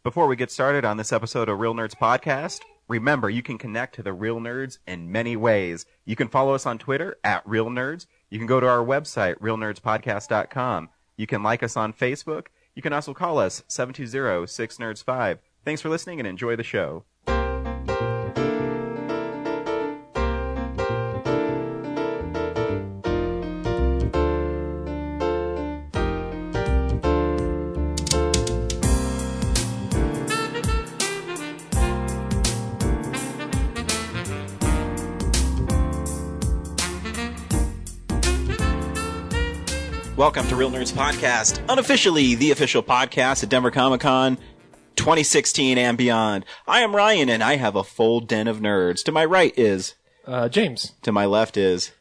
Before we get started on this episode of Real Nerds Podcast, remember you can connect to the Real Nerds in many ways. You can follow us on Twitter at Real Nerds. You can go to our website, realnerdspodcast.com. You can like us on Facebook. You can also call us 720-6nerds5. Thanks for listening and enjoy the show. Welcome to Real Nerds Podcast, unofficially the official podcast at Denver Comic-Con 2016 and beyond. I am Ryan, and I have a full den of nerds. To my right is... James. To my left is...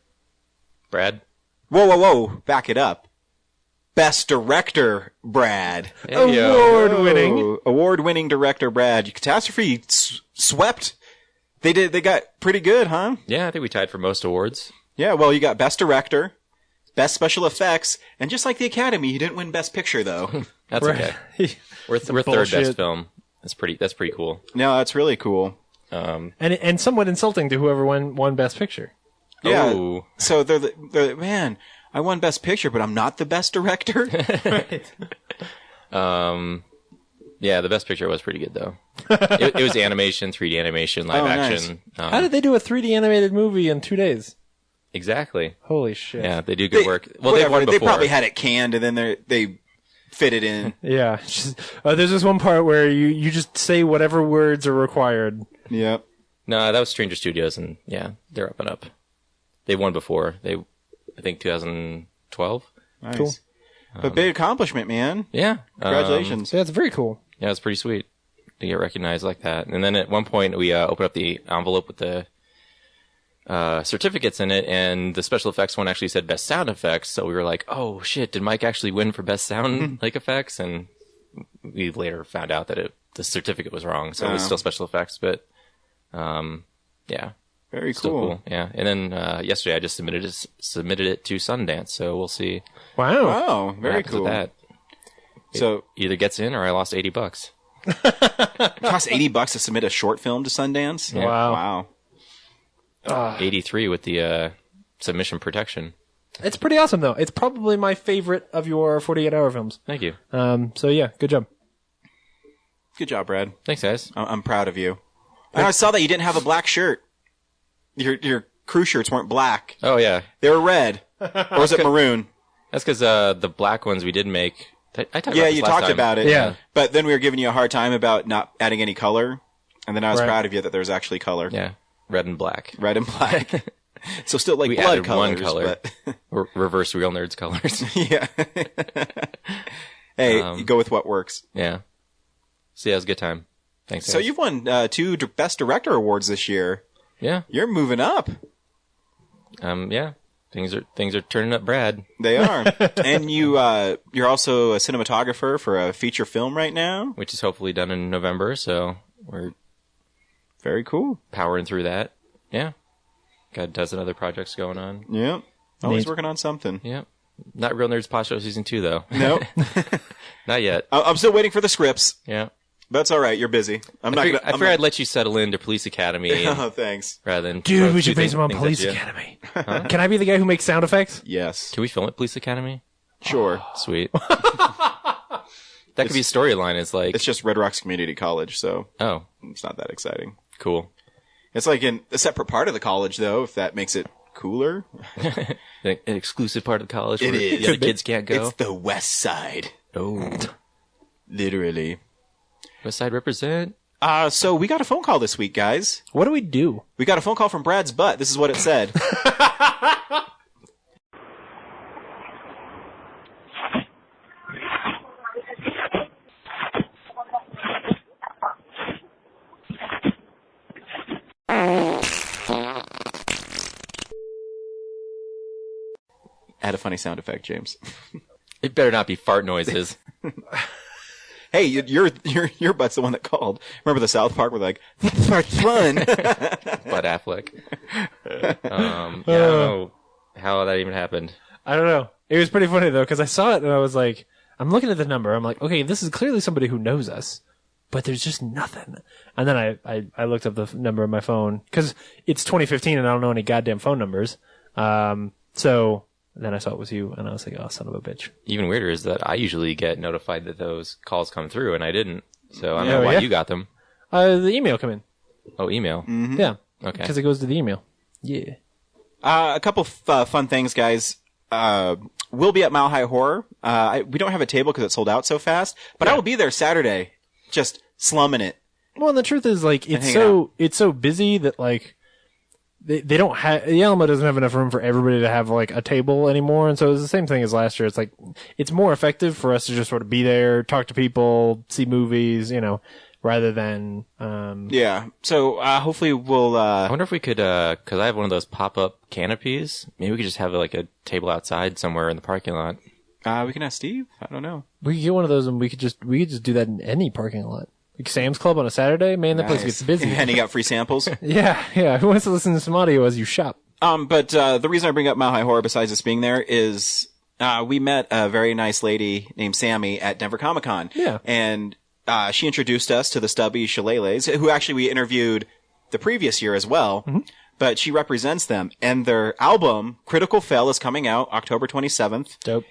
Brad. Whoa, back it up. Best Director, Brad. Hey, Award-winning. Award-winning Director, Brad. Catastrophe swept. They got pretty good, huh? Yeah, I think we tied for most awards. Yeah, well, you got Best Director... Best Special Effects, and just like the Academy, you didn't win Best Picture, though. That's okay. We're third best film. That's pretty cool. No, that's really cool. And somewhat insulting to whoever won Best Picture. Yeah. Oh. So they're man, I won Best Picture, but I'm not the Best Director. Right. Yeah, the Best Picture was pretty good though. It was animation, 3D animation, live action. Nice. How did they do a 3D animated movie in 2 days? Exactly. Holy shit. Yeah, they do good work. Well, Whatever, they've won before. They probably had it canned, and then they fit it in. Yeah. There's this one part where you just say whatever words are required. Yep. No, that was Stranger Studios, and yeah, they're up and up. They won before. I think 2012. Nice. Cool. But big accomplishment, man. Yeah. Congratulations. Yeah, it's very cool. Yeah, it's pretty sweet to get recognized like that. And then at one point, we opened up the envelope with the certificates in it, and the special effects one actually said best sound effects. So we were like, "Oh shit, did Mike actually win for best sound like effects?" And we later found out that the certificate was wrong, so it was still special effects. But yeah, Very still cool. Yeah, and then yesterday I just submitted it to Sundance, so we'll see. Wow. Wow, what very happens cool. with that. So It either gets in or I lost $80. it costs $80 to submit a short film to Sundance. Yeah. Wow. Wow. 83 with the submission protection. It's pretty awesome, though. It's probably my favorite of your 48-hour films. Thank you. So yeah, good job. Good job, Brad. Thanks, guys. I'm proud of you. And I saw that you didn't have a black shirt. Your crew shirts weren't black. Oh yeah, They were red. Or was it maroon? that's because the black ones we did make. I talked about Yeah, this you last talked time. about it. Yeah. But then we were giving you a hard time about not adding any color. And then I was Right. proud of you that there was actually color. Yeah, red and black. Red and black. So still like We blood added colors. one color. But Reverse Real Nerds colors. yeah. Hey, you go with what works. Yeah. So yeah, it was a good time. Thanks. So guys. you've won 2 Best Director awards this year. Yeah. You're moving up. Yeah. Things are turning up, Brad. They are. And you're also a cinematographer for a feature film right now. Which is hopefully done in November. So we're Very cool. powering through that. Yeah. Got a dozen other projects going on. Yeah. Always Neat. working on something. Yeah. Not Real Nerds Pod Show Season 2, though. Nope. Not yet. I'm still waiting for the scripts. Yeah. That's all right. You're busy. I figured I'd let you settle into Police Academy Oh, thanks. rather than... Dude, throw we should two base him on things Police at you. Academy. Can I be the guy who makes sound effects? Yes. Can we film at Police Academy? Sure. Sweet. That could be a storyline. It's like, It's just Red Rocks Community College, so oh, it's not that exciting. cool. It's like in a separate part of the college, though, if that makes it cooler. An exclusive part of the college It where is. the other kids can't go. It's the West Side. Oh, Literally. West Side represent. So we got a phone call this week, guys. What do we do? We got a phone call from Brad's butt. This is what it said. Add a funny sound effect, James. It better not be fart noises. Hey, your butt's the one that called. Remember the South Park where they're like, "This part's fun." Bud Affleck. Yeah, I don't know how that even happened. I don't know. It was pretty funny though, because I saw it and I was like, I'm looking at the number. I'm like, okay, this is clearly somebody who knows us, but there's just nothing. And then I looked up the number on my phone because it's 2015 and I don't know any goddamn phone numbers. So then I saw it was you and I was like, oh, son of a bitch. Even weirder is that I usually get notified that those calls come through and I didn't. So I don't know why you got them. The email come in. Oh, email. Mm-hmm. Yeah. Okay. Because it goes to the email. Yeah. A couple fun things, guys. We'll be at Mile High Horror. We don't have a table because it sold out so fast, but I will be there Saturday, just slumming it. Well, and the truth is, like, it's so busy that, like, they don't have, the Alamo doesn't have enough room for everybody to have, like, a table anymore. And so it's the same thing as last year. It's like, it's more effective for us to just sort of be there, talk to people, see movies, you know, rather than, Yeah. So, hopefully we'll, I wonder if we could, cause I have one of those pop-up canopies. Maybe we could just have like a table outside somewhere in the parking lot. we can ask Steve. I don't know. we could get one of those and we could just do that in any parking lot. Like Sam's Club on a Saturday, man, that place gets busy. And you got free samples. Yeah. Who wants to listen to some audio as you shop? But the reason I bring up Mile High Horror, besides us being there, is we met a very nice lady named Sammy at Denver Comic Con. Yeah. And she introduced us to the Stubby Shillelaghs, who actually we interviewed the previous year as well. Mm-hmm. But she represents them. And their album, Critical Fail, is coming out October 27th. Dope.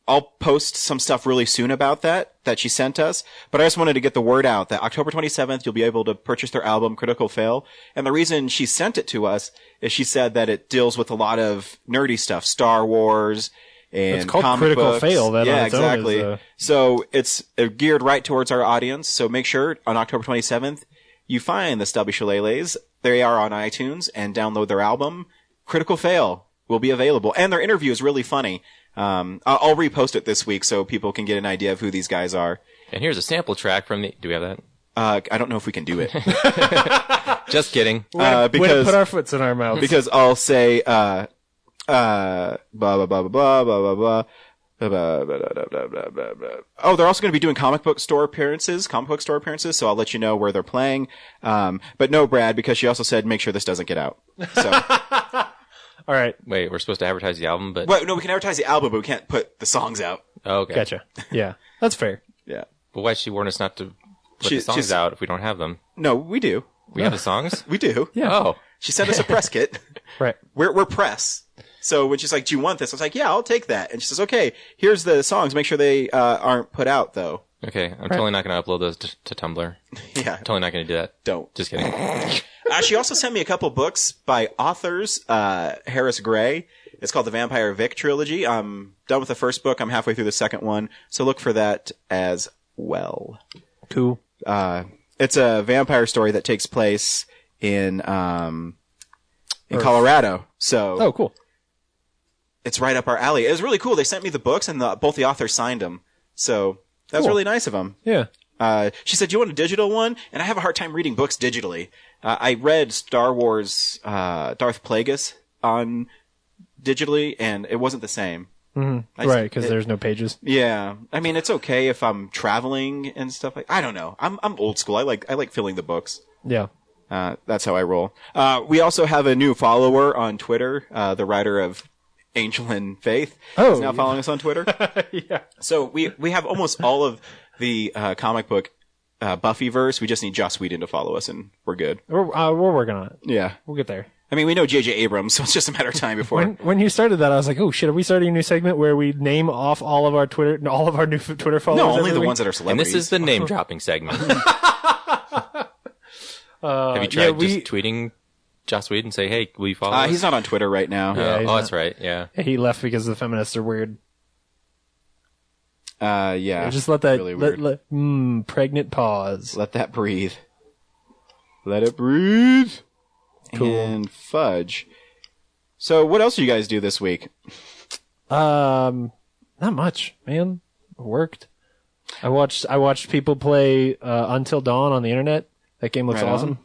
I'll post some stuff really soon about that she sent us. But I just wanted to get the word out that October 27th, you'll be able to purchase their album, Critical Fail. And the reason she sent it to us is she said that it deals with a lot of nerdy stuff, Star Wars and it's called comic Critical books. Fail. That yeah, on its exactly. Own is, So it's geared right towards our audience. So make sure on October 27th, you find the Stubby Shillelaghs. They are on iTunes and download their album. Critical Fail will be available. And their interview is really funny. I'll repost it this week so people can get an idea of who these guys are. And here's a sample track from the, do we have that? I don't know if we can do it. Just kidding. way to Because put our foots in our mouths. because I'll say, blah, blah, blah, blah, blah, blah, blah, blah. Oh, they're also going to be doing comic book store appearances, so I'll let you know where they're playing. But no, Brad, because she also said make sure this doesn't get out. So, All right. Wait, we're supposed to advertise the album, but... well, no, we can advertise the album, but we can't put the songs out. Oh, okay. Gotcha. Yeah. That's fair. Yeah. But why did she warn us not to put the songs she's- out if we don't have them? No, we do. We have the songs? We do. Yeah. Oh. She sent us a press kit. Right. We're press. So when she's like, do you want this? I was like, yeah, I'll take that. And she says, okay, here's the songs. Make sure they aren't put out, though. Okay, I'm totally not going to upload those to Tumblr. Yeah. Totally not going to do that. Don't. Just kidding. She also sent me a couple books by authors, Harris Gray. It's called the Vampire Vic trilogy. I'm done with the first book. I'm halfway through the second one. So look for that as well. Cool. It's a vampire story that takes place in Colorado. So Oh, cool. it's right up our alley. It was really cool. They sent me the books and both the authors signed them. So that was Cool. really nice of them. Yeah. She said, do you want a digital one? And I have a hard time reading books digitally. I read Star Wars, Darth Plagueis on digitally, and it wasn't the same. Mm-hmm. Right, because there's no pages. Yeah. I mean, it's okay if I'm traveling and stuff like, I don't know. I'm old school. I like filling the books. Yeah. That's how I roll. We also have a new follower on Twitter, the writer of Angel and Faith is now following us on Twitter. Yeah. So we have almost all of the comic book Buffyverse. We just need Joss Whedon to follow us, and we're good. We're working on it. Yeah. We'll get there. I mean, we know J.J. Abrams, so it's just a matter of time before. When you started that, I was like, "Oh shit! Are we starting a new segment where we name off all of our new Twitter followers?" No, only the week? ones that are And celebrities. this is the name dropping segment. Have you tried just tweeting Joss Whedon and say, hey, will you follow us? He's not on Twitter right now. Yeah, he's not. That's right. Yeah. He left because the feminists are weird. Yeah. Just let that really weird. pregnant pause. Let that breathe. Let it breathe. Cool. And fudge. So, what else did you guys do this week? Not much, man. Worked. I watched people play Until Dawn on the internet. That game looks Right on. awesome.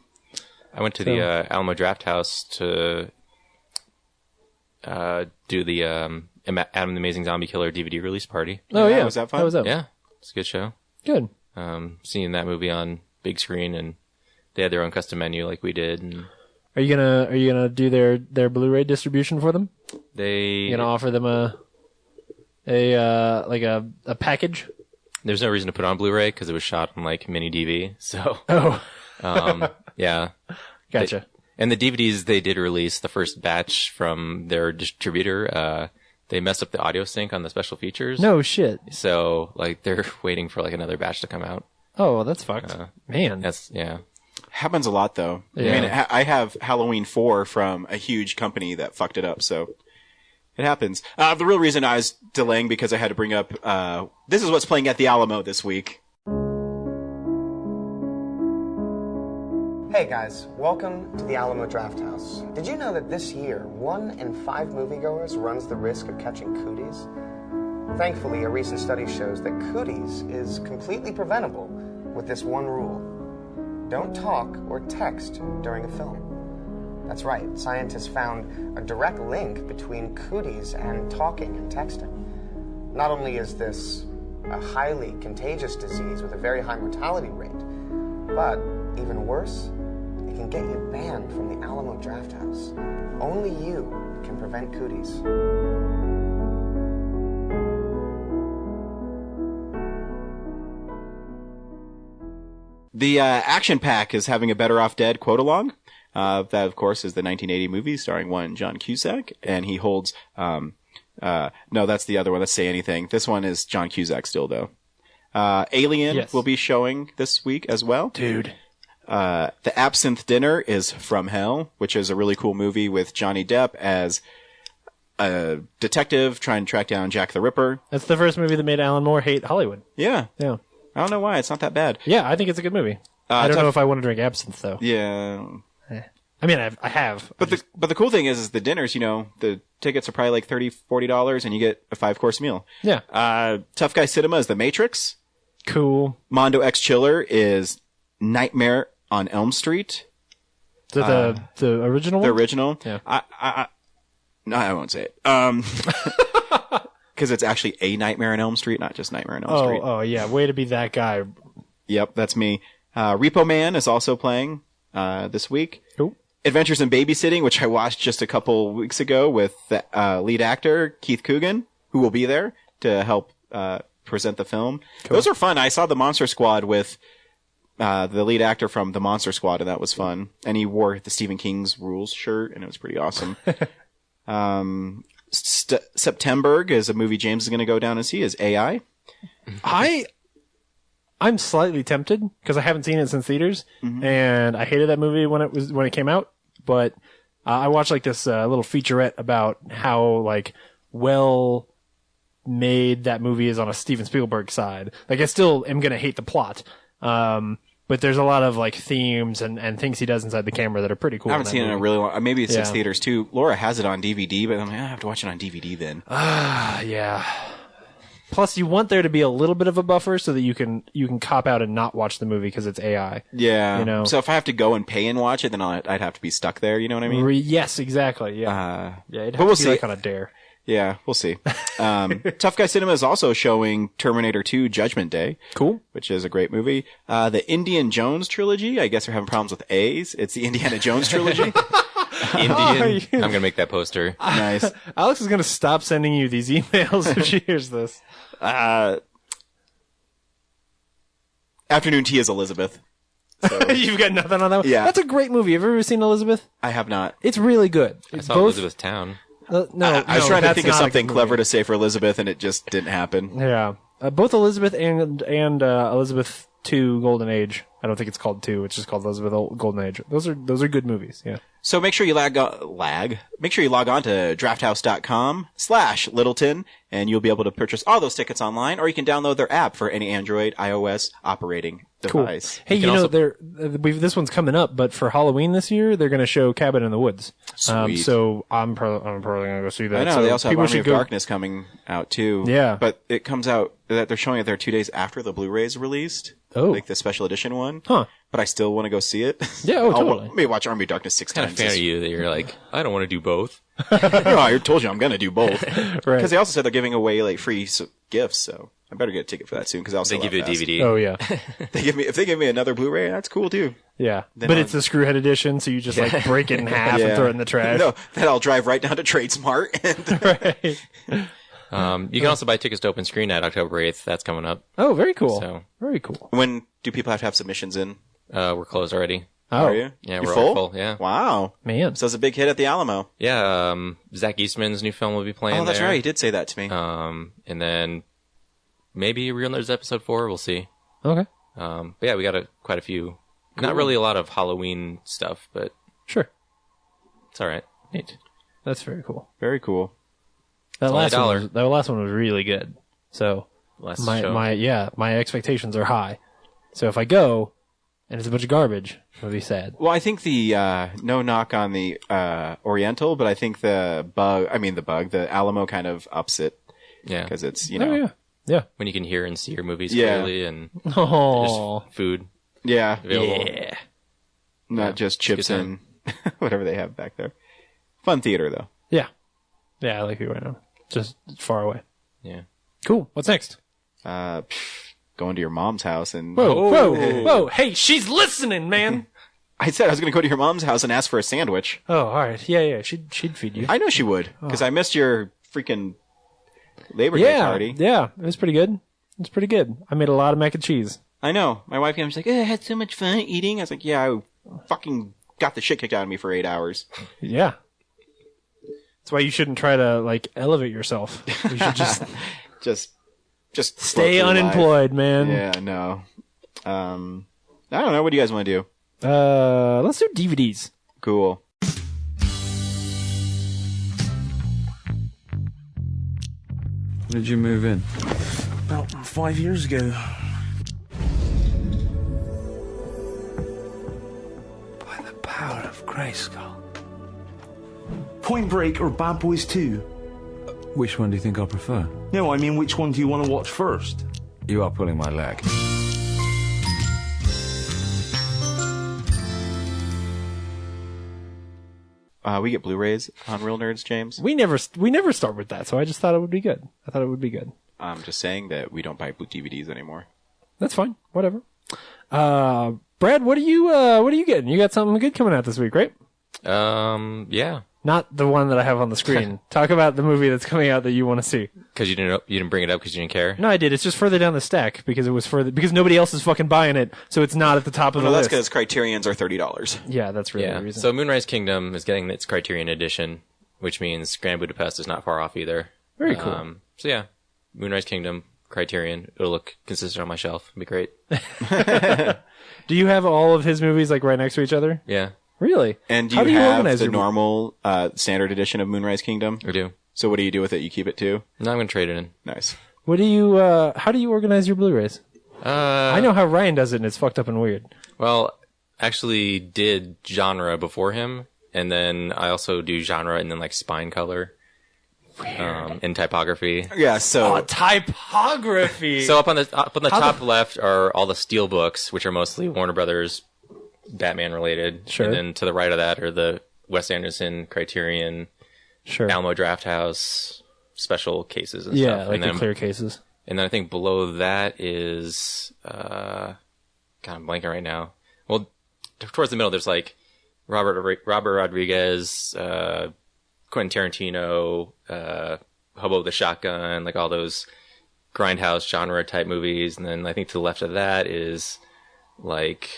I went to the Alamo Draft House to do the Adam the Amazing Zombie Killer DVD release party. Oh yeah, was that fun? How was that? Yeah, it's a good show. Good. Seeing that movie on big screen, and they had their own custom menu like we did. And Are you gonna do their Blu-ray distribution for them? they You gonna offer them a package? There's no reason to put it on Blu-ray because it was shot on like mini DV. So, yeah, gotcha. And the DVDs they did release the first batch from their distributor. They messed up the audio sync on the special features. No shit. So like they're waiting for like another batch to come out. Oh, well, that's fucked. Man. That's Happens a lot though. Yeah. I mean, I have Halloween 4 from a huge company that fucked it up, so it happens. The real reason I was delaying because I had to bring up this is what's playing at the Alamo this week. Hey guys, welcome to the Alamo Drafthouse. Did you know that this year, 1 in 5 moviegoers runs the risk of catching cooties? Thankfully, a recent study shows that cooties is completely preventable with this one rule. Don't talk or text during a film. That's right, scientists found a direct link between cooties and talking and texting. Not only is this a highly contagious disease with a very high mortality rate, but even worse, it can get you banned from the Alamo Drafthouse. Only you can prevent cooties. The Action Pack is having a Better Off Dead quote-along. That, of course, is the 1980 movie starring one John Cusack, and he holds... no, that's the other one. Let's Say Anything. This one is John Cusack still, though. Alien will be showing this week as well. Dude. The Absinthe Dinner is From Hell, which is a really cool movie with Johnny Depp as a detective trying to track down Jack the Ripper. That's the first movie that made Alan Moore hate Hollywood. Yeah. Yeah. I don't know why. It's not that bad. Yeah, I think it's a good movie. I don't know if I want to drink absinthe, though. Yeah. I mean, I have. But the cool thing is the dinners, the tickets are probably like $30, $40 and you get a 5-course meal. Yeah. Tough Guy Cinema is The Matrix. Cool. Mondo X Chiller is Nightmare on Elm Street. Is that the original one? The original. Yeah. No, I won't say it. Because it's actually a Nightmare on Elm Street, not just Nightmare on Elm Street. Oh, yeah. Way to be that guy. Yep, that's me. Repo Man is also playing this week. Cool. Adventures in Babysitting, which I watched just a couple weeks ago with the lead actor, Keith Coogan, who will be there to help present the film. Cool. Those are fun. I saw the Monster Squad with the lead actor from the Monster Squad, and that was fun. And he wore the Stephen King's Rules shirt, and it was pretty awesome. September is a movie James is going to go down and see is AI. I'm slightly tempted because I haven't seen it since theaters, and I hated that movie when it came out. But I watched like this little featurette about how like well made that movie is on a Steven Spielberg side. Like I still am going to hate the plot. But there's a lot of like themes and things he does inside the camera that are pretty cool. I haven't seen it in a really long. Maybe it's since theaters too. Laura has it on DVD, but I'm like, I have to watch it on DVD then. Yeah. Plus, you want there to be a little bit of a buffer so that you can cop out and not watch the movie because it's AI. Yeah. So if I have to go and pay and watch it, then I'd have to be stuck there. You know what I mean? Yes, exactly. Yeah. It'd have we'll to be see. like on a dare. Yeah, we'll see. Tough Guy Cinema is also showing Terminator 2 Judgment Day. Cool. Which is a great movie. The Indiana Jones trilogy, I guess they're having problems with A's. It's the Indiana Jones trilogy. Indian. I'm going to make that poster. Nice. Alex is going to stop sending you these emails if she hears this. Afternoon Tea is Elizabeth. So. You've got nothing on that one? Yeah. That's a great movie. Have you ever seen Elizabeth? I have not. It's really good. I saw Elizabeth Town. No, I was trying to think of something clever to say for Elizabeth, and it just didn't happen. Yeah, both Elizabeth and Elizabeth II Golden Age. I don't think it's called 2. It's just called Elizabeth Golden Age. Those are good movies. Yeah. So make sure you Make sure you log on to drafthouse.com/Littleton, and you'll be able to purchase all those tickets online, or you can download their app for any Android, iOS operating device. Cool. Hey, this one's coming up, but for Halloween this year, they're going to show Cabin in the Woods. Sweet. So I'm probably going to go see that. I know. So they also have Army of go... Darkness coming out too. Yeah. But it comes out that they're showing it there 2 days after the Blu-ray's released. Oh. Like the special edition one. Huh. But I still want to go see it. Yeah, totally. Maybe watch Army of Darkness 6 Kind times. of fan of you that you're like, I don't want to do both. No, I told you I'm going to do both. Right. Because they also said they're giving away like free gifts, so I better get a ticket for that soon. Because They give you a DVD. Oh yeah. If they give me another Blu-ray, that's cool too. Yeah. Then But it's the Screwhead edition, so you just like break it in half and throw it in the trash. No, then I'll drive right down to TradeSmart. And Right. You can also buy tickets to Open Screen Night October 8th. That's coming up. Oh, very cool. So Very cool. When do people have to have submissions in? we're closed already. Oh, Are you? Yeah, You we're full? full. Yeah. Wow. man. So it's a big hit at the Alamo. Yeah, Zach Eastman's new film will be playing Oh, that's there. right. He did say that to me. And then maybe Real Nerds episode 4. We'll see. Okay. But yeah, we got quite a few. Not really a lot of Halloween stuff, but Sure. it's all right. Neat. That's very cool. Very cool. That only last $1. that last one was really good. So Last my show. my expectations are high. So if I go and it's a bunch of garbage, it'll be sad. Well, I think the no knock on the Oriental, but I think the Alamo kind of ups it Yeah, because it's Oh yeah. Yeah. when you can hear and see your movies Yeah. clearly and Oh. there's food yeah, available. Yeah. not just chips good and whatever they have back there. Fun theater though. Yeah. Yeah, I like it right now. Just far away. Yeah. Cool. What's next? Going to your mom's house and Whoa. Hey, she's listening, man. I said I was going to go to your mom's house and ask for a sandwich. Oh, all right. Yeah. She'd feed you. I know she would because I missed your freaking Labor Day party. Yeah. It was pretty good. I made a lot of mac and cheese. I know. My wife came. She's like, I had so much fun eating. I was like, yeah, I fucking got the shit kicked out of me for 8 hours. Yeah. That's why you shouldn't try to like elevate yourself. You should just just stay float through unemployed, life. man. Yeah, no. I don't know. What do you guys want to do? Let's do DVDs. Cool. When did you move in? About 5 years ago. By the power of Grayskull. Point Break or Bad Boys 2? Which one do you think I'll prefer? No, I mean, which one do you want to watch first? You are pulling my leg. We get Blu-rays on Real Nerds, James. We never start with that, so I just thought it would be good. I'm just saying that we don't buy DVDs anymore. That's fine. Whatever. Brad, what are you getting? You got something good coming out this week, right? Yeah. Not the one that I have on the screen. Talk about the movie that's coming out that you want to see. Because you didn't bring it up because you didn't care. No, I did. It's just further down the stack because because nobody else is fucking buying it, so it's not at the top of the Well, that's list. because Criterions are $30. Yeah, that's really Yeah. the reason. So Moonrise Kingdom is getting its Criterion edition, which means Grand Budapest is not far off either. Very cool. So yeah, Moonrise Kingdom, Criterion. It'll look consistent on my shelf. It'll be great. Do you have all of his movies like right next to each other? Yeah, Really? And do How you have organize the your- normal standard edition of Moonrise Kingdom? I do. So what do you do with it? You keep it too? No, I'm going to trade it in. Nice. What do you? How do you organize your Blu-rays? I know how Ryan does it, and it's fucked up and weird. Well, actually did genre before him, and then I also do genre and then like spine color. And typography. Yeah, so Typography. So up on the top left are all the steel books, which are mostly Warner Brothers, Batman related. Sure. And then to the right of that are the Wes Anderson, Criterion, sure. Alamo Drafthouse special cases and Yeah, stuff. like and the then, clear cases. And then I think below that is God, I'm blanking right now. Well, towards the middle there's like Robert Rodriguez, Quentin Tarantino, Hobo the Shotgun, like all those grindhouse genre type movies. And then I think to the left of that is like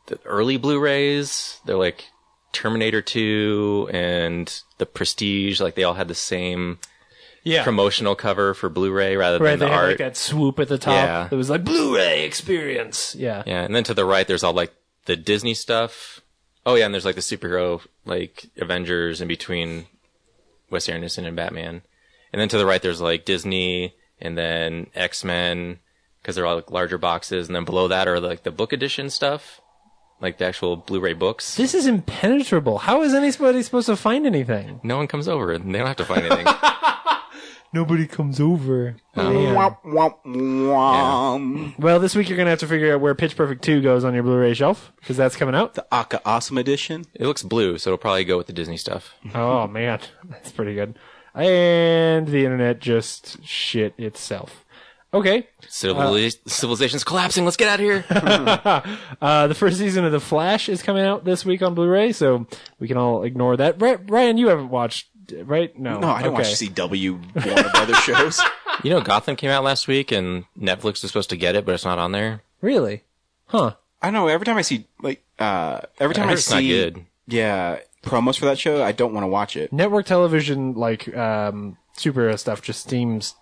the early Blu-rays. They're like Terminator 2 and The Prestige. Like they all had the same promotional cover for Blu-ray rather than Right, the they had art. like that swoop at the top. Yeah. It was like Blu-ray experience. Yeah. Yeah, and then to the right, there's all like the Disney stuff. Oh yeah, and there's like the superhero, like Avengers in between Wes Anderson and Batman. And then to the right, there's like Disney and then X-Men because they're all like larger boxes. And then below that are like the book edition stuff, like the actual Blu-ray books. This is impenetrable. How is anybody supposed to find anything? No one comes over, and they don't have to find anything. Nobody comes over. Womp, womp, womp. Well, this week you're gonna have to figure out where Pitch Perfect 2 goes on your Blu-ray shelf because that's coming out. The Aka Awesome Edition. It looks blue, so it'll probably go with the Disney stuff. Oh man, that's pretty good. And the internet just shit itself. Okay. Civilization's collapsing. Let's get out of here. The first season of The Flash is coming out this week on Blu-ray, so we can all ignore that. Ryan, you haven't watched right? No. No, I don't watch CW Warner Brothers shows. You know, Gotham came out last week, and Netflix is supposed to get it, but it's not on there. Really? Huh. I don't know. Every time I see It's not good. Yeah, promos for that show, I don't want to watch it. Network television, like superhero stuff, just seems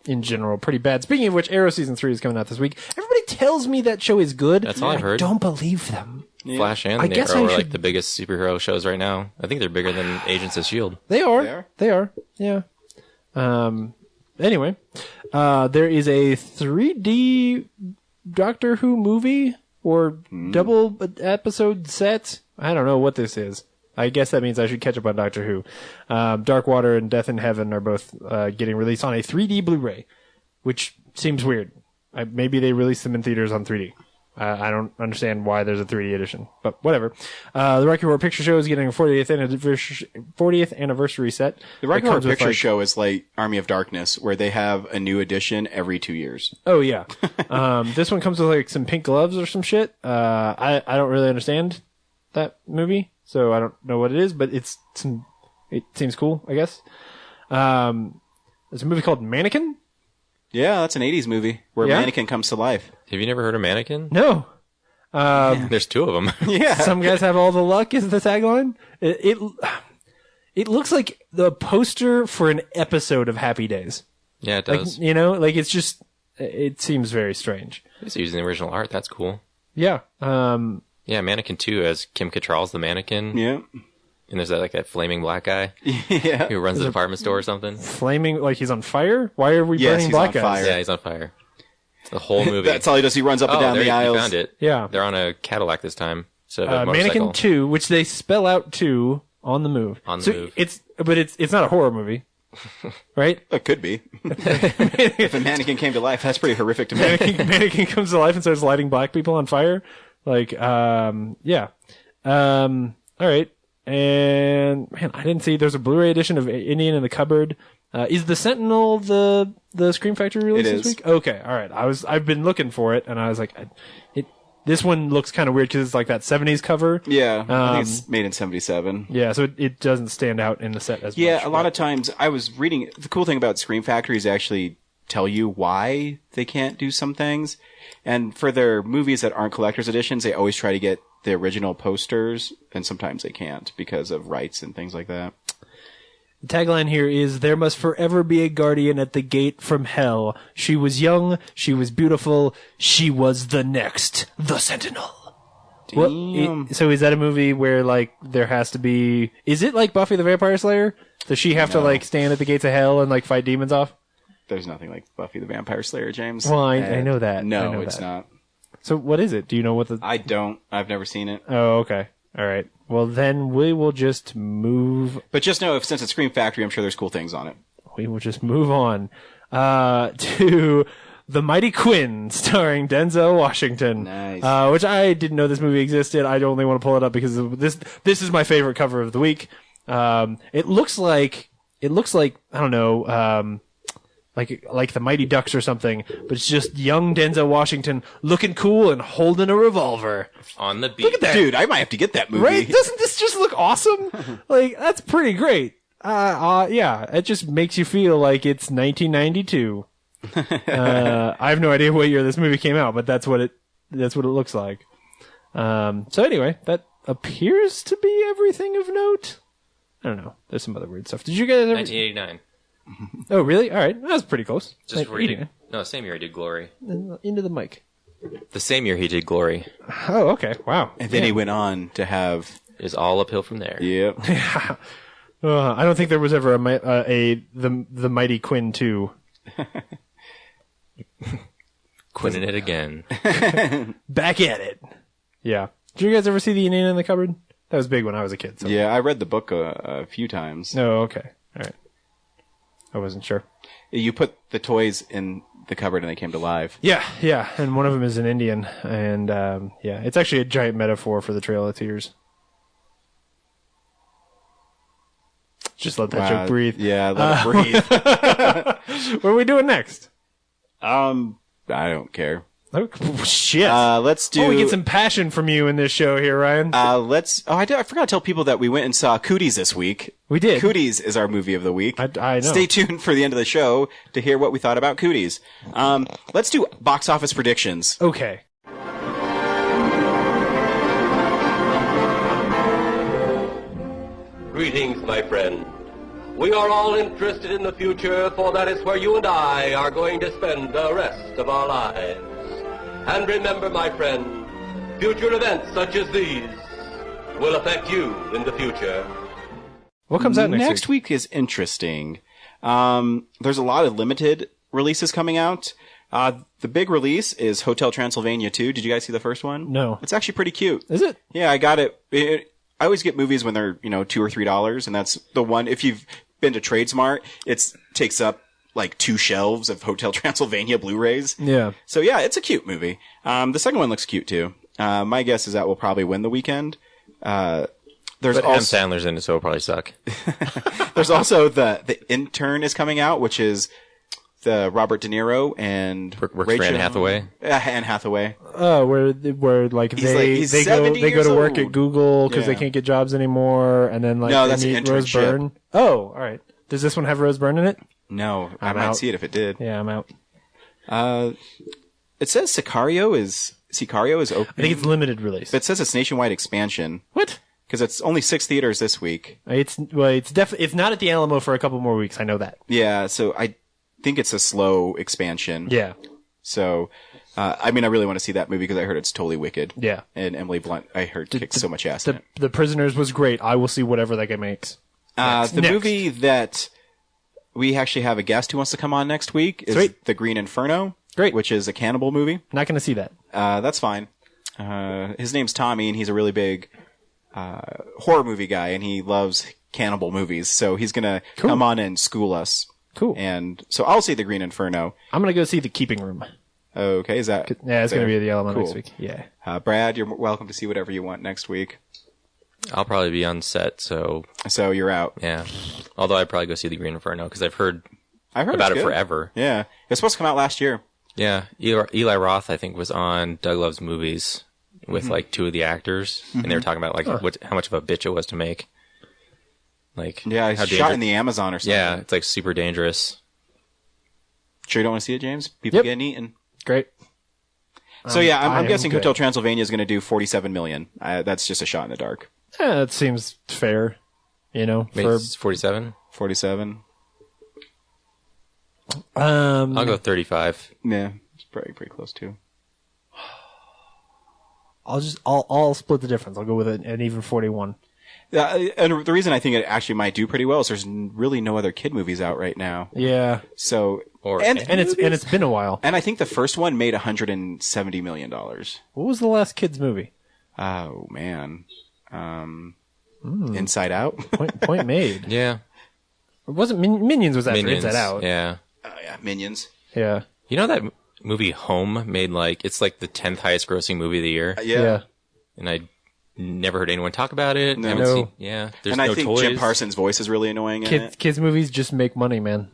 in general pretty bad. Speaking of which, Arrow season 3 is coming out this week. Everybody tells me that show is good. That's all I've heard. I don't believe them. Yeah. Flash and I guess Arrow I are should- like the biggest superhero shows right now. I think they're bigger than Agents of S.H.I.E.L.D. They are. Yeah. Anyway, there is a 3D Doctor Who movie or double episode set. I don't know what this is. I guess that means I should catch up on Doctor Who. Dark Water and Death in Heaven are both getting released on a 3D Blu-ray, which seems weird. Maybe they released them in theaters on 3D. I don't understand why there's a 3D edition, but whatever. The Rocky Horror Picture Show is getting a 40th anniversary set. The Rocky Horror Picture Show is like Army of Darkness, where they have a new edition every 2 years. Oh yeah. This one comes with like some pink gloves or some shit. I don't really understand that movie, so I don't know what it is, but it seems cool, I guess. There's a movie called Mannequin. Yeah, that's an 80s movie where Yeah? a mannequin comes to life. Have you never heard of Mannequin? No. There's 2 of them. Yeah. Some guys have all the luck is the tagline. It looks like the poster for an episode of Happy Days. Yeah, it Like, does. it's just, it seems very strange. It's using the original art. That's cool. Yeah. Yeah, Mannequin 2 has Kim Cattrall's the mannequin. Yeah. And there's that flaming black guy Yeah. who runs the department store or something. Flaming, like he's on fire? Why are we Yes, burning he's black on guys? fire. Yeah, he's on fire. The whole movie. That's all he does. He runs up and down there the you aisles. found it. Yeah. They're on a Cadillac this time. So a Mannequin motorcycle. 2, which they spell out 2 on the move. On the move. It's not a horror movie. Right? It could be. If a mannequin came to life, that's pretty horrific to me. Mannequin comes to life and starts lighting black people on fire. Like, yeah. All right. And man, I didn't see. There's a Blu-ray edition of Indian in the Cupboard. Is the Sentinel the Scream Factory release It this is. week? Okay, all right. I've been looking for it, and I was like, this one looks kind of weird because it's like that 70s cover. Yeah. I think it's made in 77. Yeah, so it doesn't stand out in the set as much. Yeah, a lot of times I was reading. The cool thing about Scream Factory is they actually tell you why they can't do some things. And for their movies that aren't collector's editions, they always try to get the original posters, and sometimes they can't because of rights and things like that. The tagline here is, "There must forever be a guardian at the gate from hell. She was young, she was beautiful, she was the next, the Sentinel." Damn. So is that a movie where, like, there has to be... Is it like Buffy the Vampire Slayer? Does she have to, like, stand at the gates of hell and, like, fight demons off? There's nothing like Buffy the Vampire Slayer, James. Well, I know that. No, I know it's that. not. So what is it? Do you know what the... I don't. I've never seen it. Oh, okay. All right. Well, then we will just move... But just know, since it's Scream Factory, I'm sure there's cool things on it. We will just move on to The Mighty Quinn, starring Denzel Washington. Nice. Which I didn't know this movie existed. I only want to pull it up because of this is my favorite cover of the week. It looks like I don't know, like the Mighty Ducks or something, but it's just young Denzel Washington looking cool and holding a revolver. On the beat. Look at that. Dude, I might have to get that movie. Right? Doesn't this just look awesome? Like, that's pretty great. Yeah, it just makes you feel like it's 1992. I have no idea what year this movie came out, but that's what it looks like. So anyway, that appears to be everything of note. I don't know. There's some other weird stuff. Did you guys ever... 1989. Oh, really? All right. That was pretty close. Just before he did. No, same year he did Glory. Into the mic. The same year he did Glory. Oh, okay. Wow. And then he went on to have... Is all uphill from there. Yep. I don't think there was ever the Mighty Quinn 2. Quinning it again. Back at it. Yeah. Did you guys ever see The Indian in the Cupboard? That was big when I was a kid. So. Yeah, I read the book a few times. Oh, okay. All right. I wasn't sure. You put the toys in the cupboard and they came to life. Yeah. And one of them is an Indian. And, yeah, it's actually a giant metaphor for the Trail of Tears. Just let that joke breathe. Yeah, let it breathe. What are we doing next? I don't care. Oh, shit. Let's do. Oh, we get some passion from you in this show here, Ryan. I forgot to tell people that we went and saw Cooties this week. We did. Cooties is our movie of the week. I know. Stay tuned for the end of the show to hear what we thought about Cooties. Let's do box office predictions. Okay. Greetings, my friend. We are all interested in the future, for that is where you and I are going to spend the rest of our lives. And remember, my friend, future events such as these will affect you in the future. What comes out next week? Is interesting. There's a lot of limited releases coming out. The big release is Hotel Transylvania 2. Did you guys see the first one? No. It's actually pretty cute. Is it? Yeah, I got it. I always get movies when they're, $2 or $3, and that's the one. If you've been to Tradesmart, it takes up like 2 shelves of Hotel Transylvania Blu-rays. Yeah. So yeah, it's a cute movie. The second one looks cute too. My guess is that will probably win the weekend. There's But also Adam Sandler's in it, so it'll probably suck. there's also the Intern is coming out, which is the Robert De Niro and Works for Anne Hathaway. Anne Hathaway. Oh, where like He's they go 70 to years work old. at Google because they Yeah. can't get jobs anymore, and then like No, they that's meet an Rose internship. Byrne. Oh, all right. Does this one have Rose Byrne in it? No, I I'm might out. see it if it did. Yeah, I'm out. It says Sicario is opening. I think it's limited release. It says it's nationwide expansion What? because it's only 6 theaters this week. It's definitely it's not at the Alamo for a couple more weeks. I know that. Yeah, so I think it's a slow expansion. Yeah. So, I really want to see that movie because I heard it's totally wicked. Yeah. And Emily Blunt, I heard, kicks so much ass in it. The Prisoners was great. I will see whatever that guy makes. The Next. movie that we actually have a guest who wants to come on next week is Sweet. The Green Inferno. Great. Which is a cannibal movie. Not going to see that. That's fine. His name's Tommy, and he's a really big horror movie guy, and he loves cannibal movies. So he's going to come on and school us. Cool. And so I'll see The Green Inferno. I'm going to go see The Keeping Room. Okay, is that? Yeah, it's going to be at the Alamo Cool. next week. Yeah. Brad, you're welcome to see whatever you want next week. I'll probably be on set, so So you're out. yeah. Although I'd probably go see The Green Inferno because I've heard I heard about it's it good. forever. Yeah, it was supposed to come out last year. Yeah, Eli Roth, I think, was on Doug Loves Movies with like 2 of the actors, and they were talking about like how much of a bitch it was to make. Like, Yeah, it's how shot in the Amazon or something. Yeah, it's like super dangerous. Sure you don't want to see it, James? People Yep. getting eaten. Great. So yeah, I'm I'm guessing good. Hotel Transylvania is going to do 47 million. That's just a shot in the dark. Yeah, that seems fair. Maybe For it's 47. 47. I'll go 35. Yeah, it's pretty close too. I'll split the difference. I'll go with an even 41. And the reason I think it actually might do pretty well is there's really no other kid movies out right now. Yeah. So And it's been a while. and I think the first one made $170 million. What was the last kids movie? Oh man, Inside Out. Point made. Yeah. It wasn't Minions was after Minions. Inside Out. Yeah. Oh yeah, Minions. Yeah. You know that movie Home made it's like the 10th highest grossing movie of the year? Yeah. And I never heard anyone talk about it. No. Haven't No. seen- yeah. There's And no I think toys. Jim Parsons' voice is really annoying in it. Kids movies just make money, man.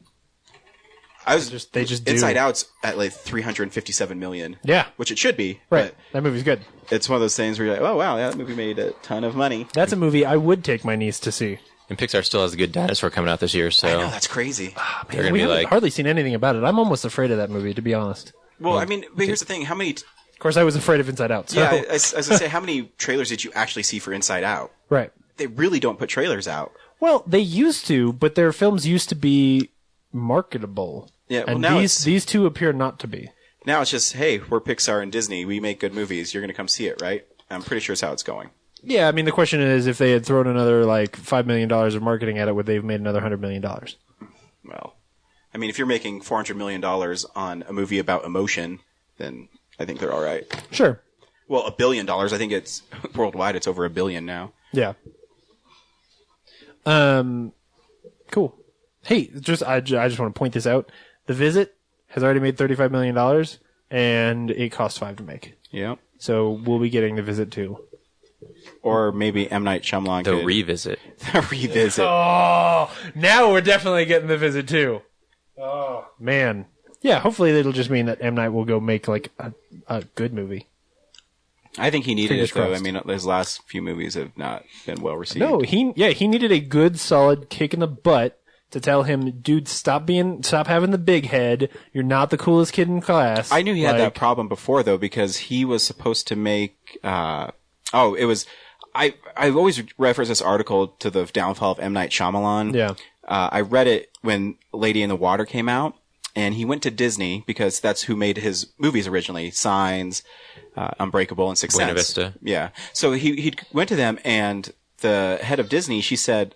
They just do. Inside Out's at like 357 million. Yeah. Which it should be. Right. That movie's good. But it's one of those things where you're like, oh wow, that movie made a ton of money. That's a movie I would take my niece to see. And Pixar still has a good dinosaur coming out this year, so I know, that's crazy. they're going we to be haven't like, hardly seen anything about it. I'm almost afraid of that movie, to be honest. Well, I mean, but here's the thing: how many? Of course, I was afraid of Inside Out. So. Yeah, I was gonna say, how many trailers did you actually see for Inside Out? Right. They really don't put trailers out. Well, they used to, but their films used to be marketable. Yeah, well, and now these two appear not to be. Now it's just, hey, we're Pixar and Disney. We make good movies. You're gonna come see it, right? I'm pretty sure it's how it's going. Yeah, I mean, the question is, if they had thrown another like $5 million of marketing at it, would they have made another $100 million? Well, I mean, if you're making $400 million on a movie about emotion, then I think they're all right. Sure. Well, $1 billion. I think it's worldwide. It's over $1 billion now. Yeah. Cool. Hey, I just want to point this out. The Visit has already made $35 million, and it cost $5 to make. Yeah. So we'll be getting The Visit too. Or maybe M. Night Shyamalan the could... revisit. The revisit. Oh, now we're definitely getting The Visit too. Oh, man. Yeah, hopefully it'll just mean that M. Night will go make like a good movie. I think he needed Fingers it though. crossed. I mean, his last few movies have not been well received. No, he needed a good, solid kick in the butt to tell him, dude, stop having the big head. You're not the coolest kid in class. I knew he had that problem before though, because he was supposed to make. I always reference this article to the downfall of M. Night Shyamalan. Yeah. I read it when Lady in the Water came out, and he went to Disney because that's who made his movies originally, Signs, Unbreakable, and Sixth Buena Sense. Vista. Yeah. So he went to them, and the head of Disney, she said,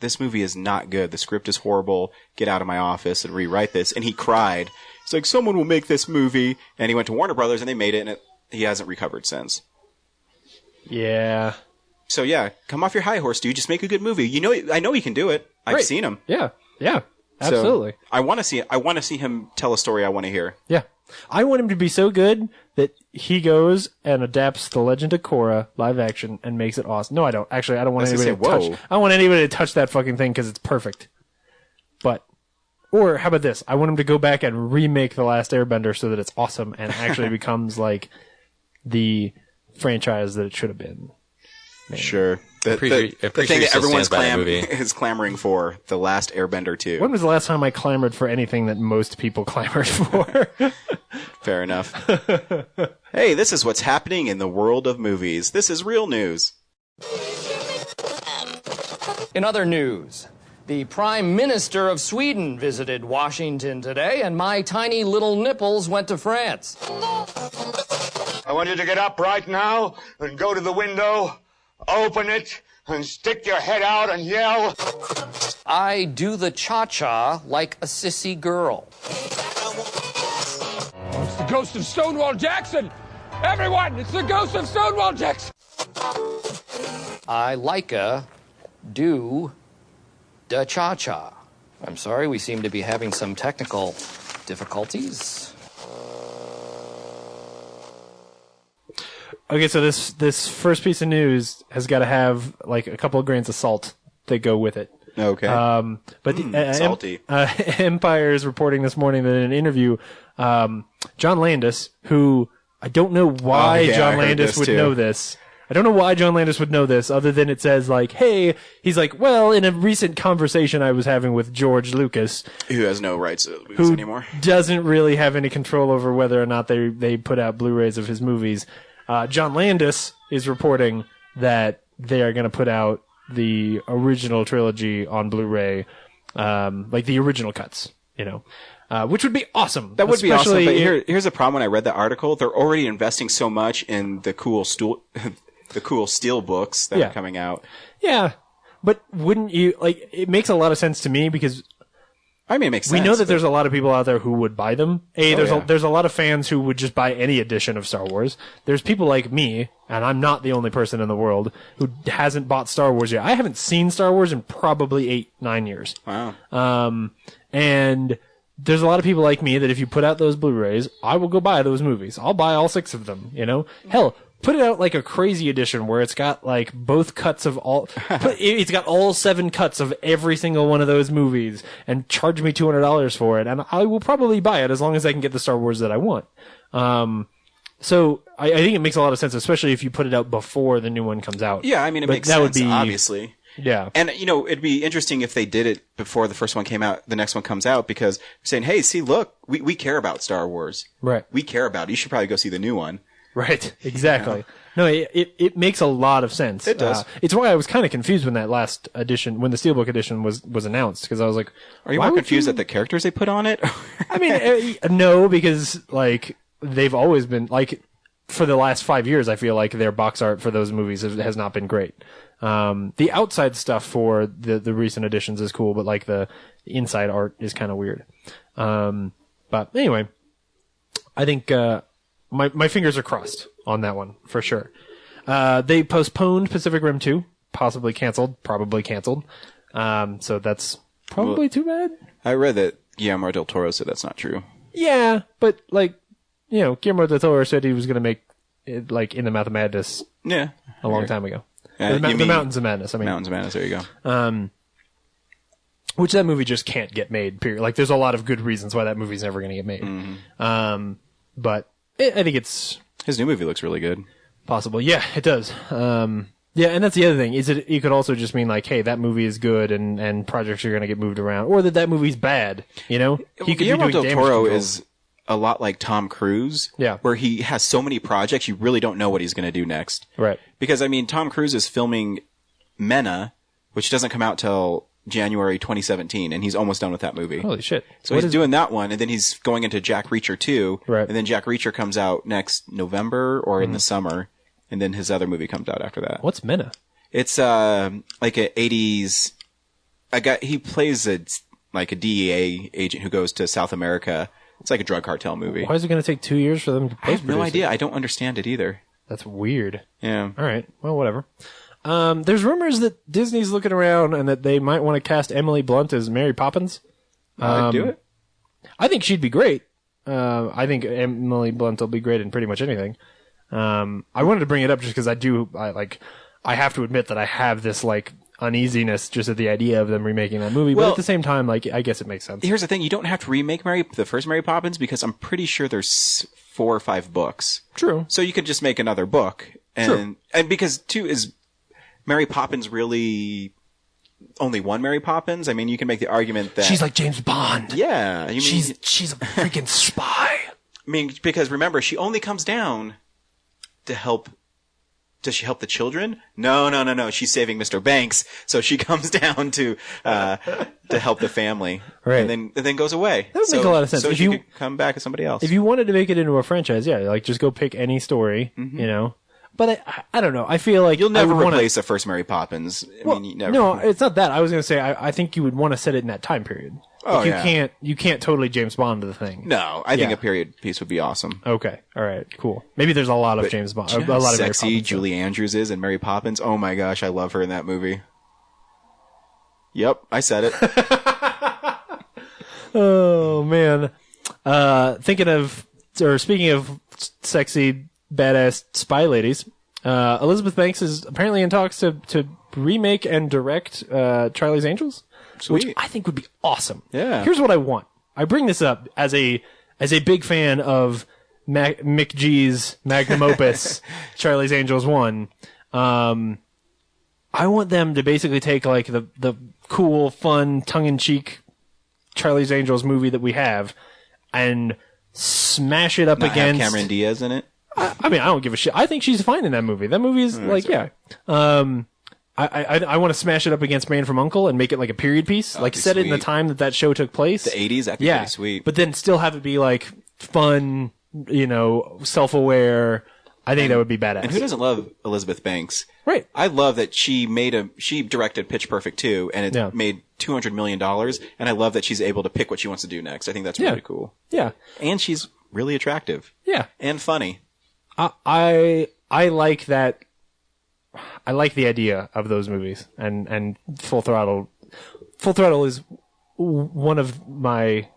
"This movie is not good. The script is horrible. Get out of my office and rewrite this." And he cried. He's like, "Someone will make this movie." And he went to Warner Brothers, and they made it, and he hasn't recovered since. Yeah. So yeah, come off your high horse, dude. Just make a good movie. I know he can do it. I've Right. seen him. Yeah. Yeah. Absolutely. So I want to see him tell a story I want to hear. Yeah. I want him to be so good that he goes and adapts The Legend of Korra live action and makes it awesome. No, I don't. Actually, I don't want anybody to touch. I don't want anybody to touch that fucking thing because it's perfect. Or how about this? I want him to go back and remake The Last Airbender so that it's awesome and actually becomes like the franchise that it should have been. Man. Sure. The thing that everyone's is clamoring for, The Last Airbender 2. When was the last time I clamored for anything that most people clamored for? Fair enough. Hey, this is what's happening in the world of movies. This is real news. In other news, the Prime Minister of Sweden visited Washington today, and my tiny little nipples went to France. I want you to get up right now and go to the window, open it, and stick your head out and yell. I do the cha-cha like a sissy girl. Oh, it's the ghost of Stonewall Jackson! Everyone, it's the ghost of Stonewall Jackson! I like do the cha-cha. I'm sorry, we seem to be having some technical difficulties. Okay, so this first piece of news has got to have like a couple of grains of salt that go with it. Okay. But salty. Empire is reporting this morning that in an interview, John Landis, who I don't know why John Landis would know this. I don't know why John Landis would know this, other than it says like, hey, he's like, well, in a recent conversation I was having with George Lucas, who has no rights to the movies anymore, doesn't really have any control over whether or not they put out Blu-rays of his movies. John Landis is reporting that they are going to put out the original trilogy on Blu-ray, like the original cuts, which would be awesome. That would be awesome. But here's a problem. When I read the article, they're already investing so much in the cool steel books that are coming out. Yeah, but wouldn't you like? It makes a lot of sense to me because. I mean, it makes sense. We know that there's a lot of people out there who would buy them. There's a lot of fans who would just buy any edition of Star Wars. There's people like me, and I'm not the only person in the world who hasn't bought Star Wars yet. I haven't seen Star Wars in probably 8-9 years. Wow. And there's a lot of people like me that if you put out those Blu-rays, I will go buy those movies. I'll buy all 6 of them, Hell, put it out like a crazy edition where it's got like both cuts of all, it's got all 7 cuts of every single one of those movies and charge me $200 for it. And I will probably buy it as long as I can get the Star Wars that I want. So I think it makes a lot of sense, especially if you put it out before the new one comes out. Yeah. I mean, it makes sense, obviously. Yeah. And, it'd be interesting if they did it before the first one came out, the next one comes out, because they're saying, hey, see, look, we care about Star Wars. Right. We care about it. You should probably go see the new one. Right, exactly. No, it makes a lot of sense. It does. It's why I was kind of confused when that last edition, when the Steelbook edition was announced, because I was like, are you more confused at the characters they put on it? I mean, no, because like they've always been like for the last 5 years, I feel like their box art for those movies has not been great. The outside stuff for the recent editions is cool, but like the inside art is kind of weird. But anyway, I think. My fingers are crossed on that one, for sure. They postponed Pacific Rim 2, probably canceled. So that's probably too bad. I read that Guillermo del Toro said that's not true. Yeah, but Guillermo del Toro said he was going to make it like In the Mouth of Madness a long time ago. The Mountains of Madness, Mountains of Madness, there you go. which that movie just can't get made, period. Like, there's a lot of good reasons why that movie's never going to get made. But I think it's... His new movie looks really good. Possible. Yeah, it does. Yeah, and that's the other thing. It could also just mean like, hey, that movie is good and projects are going to get moved around. Or that movie's bad, you know? He could Guillermo del Toro is a lot like Tom Cruise. Yeah. Where he has so many projects, you really don't know what he's going to do next. Right. Because, I mean, Tom Cruise is filming Mena, which doesn't come out till January 2017, and he's almost done with that movie. Holy shit. So he's doing that one, and then he's going into Jack Reacher 2. Right. And then Jack Reacher comes out next November or in the summer, and then his other movie comes out after that. What's Mena? It's like a 80s... he plays a DEA agent who goes to South America. It's like a drug cartel movie. Why is it going to take 2 years for them to post-produce I have no idea. I don't understand it either. That's weird. Yeah. All right. Well, whatever. There's rumors that Disney's looking around and that they might want to cast Emily Blunt as Mary Poppins. Do it. I think she'd be great. I think Emily Blunt will be great in pretty much anything. I wanted to bring it up just because I have to admit that I have this like uneasiness just at the idea of them remaking that movie. But at the same time, like, I guess it makes sense. Here's the thing. You don't have to remake the first Mary Poppins because I'm pretty sure there's 4 or 5 books. True. So you could just make another book. And because is Mary Poppins really only one Mary Poppins? I mean, you can make the argument that she's like James Bond. Yeah. She's a freaking spy. I mean, because remember, she only comes down to help. Does she help the children? No. She's saving Mr. Banks, so she comes down to help the family, right? And then goes away. That would make a lot of sense. So if she you could come back as somebody else. If you wanted to make it into a franchise, yeah, like just go pick any story, you know. But I don't know. I feel like you'll never replace the first Mary Poppins. I mean, you never. No, it's not that. I was going to say I think you would want to set it in that time period. Oh, like you can't totally James Bond the thing. No, I think a period piece would be awesome. Okay, all right, cool. Maybe there's a lot of James Bond. Do you know a lot how of Mary sexy Poppins Julie Andrews is in Mary Poppins. Oh my gosh, I love her in that movie. Yep, I said it. Oh man, speaking of sexy badass spy ladies, Elizabeth Banks is apparently in talks to remake and direct Charlie's Angels. Sweet. Which I think would be awesome. Yeah. Here's what I want. I bring this up as a big fan of Mick G's magnum opus, Charlie's Angels 1. I want them to basically take like the cool, fun, tongue-in-cheek Charlie's Angels movie that we have and smash it up Not against have Cameron Diaz in it. I mean, I don't give a shit. I think she's fine in that movie. That movie is I want to smash it up against Man from U.N.C.L.E. and make it like a period piece. Like set it in the time that show took place. The 80s, that'd be pretty sweet. But then still have it be like fun, you know, self-aware. I think that would be badass. And who doesn't love Elizabeth Banks? Right. I love that she directed Pitch Perfect 2 and it made $200 million. And I love that she's able to pick what she wants to do next. I think that's really cool. Yeah. And she's really attractive. Yeah. And funny. I like that. I like the idea of those movies, and Full Throttle. Full Throttle is one of my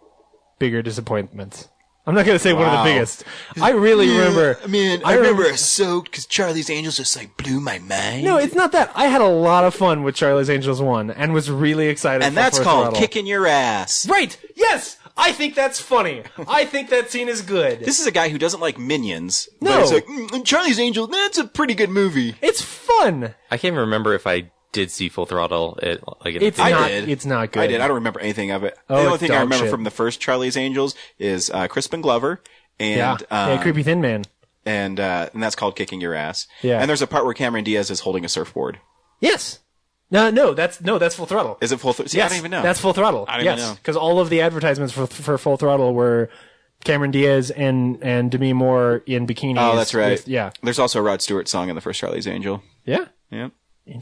bigger disappointments. I'm not going to say one of the biggest. I really remember. I remember Soaked because Charlie's Angels just like blew my mind. No, it's not that. I had a lot of fun with Charlie's Angels 1 and was really excited. And for that's Full called Throttle. Kicking Your Ass. Right. Yes. I think that's funny. I think that scene is good. This is a guy who doesn't like Minions. No. But he's like, Charlie's Angels, that's a pretty good movie. It's fun. I can't even remember if I did see Full Throttle. It's not good. I did. I don't remember anything of it. Oh, the only it's thing I dog remember shit. from the first Charlie's Angels is Crispin Glover and Creepy Thin Man. And that's called Kicking Your Ass. Yeah. And there's a part where Cameron Diaz is holding a surfboard. Yes. No, that's Full Throttle. Is it Full Throttle? Yes, I don't even know. That's Full Throttle. I don't even know. Because all of the advertisements for Full Throttle were Cameron Diaz and Demi Moore in bikinis. Oh, that's right. Yeah. There's also a Rod Stewart song in the first Charlie's Angel. Yeah. Yeah.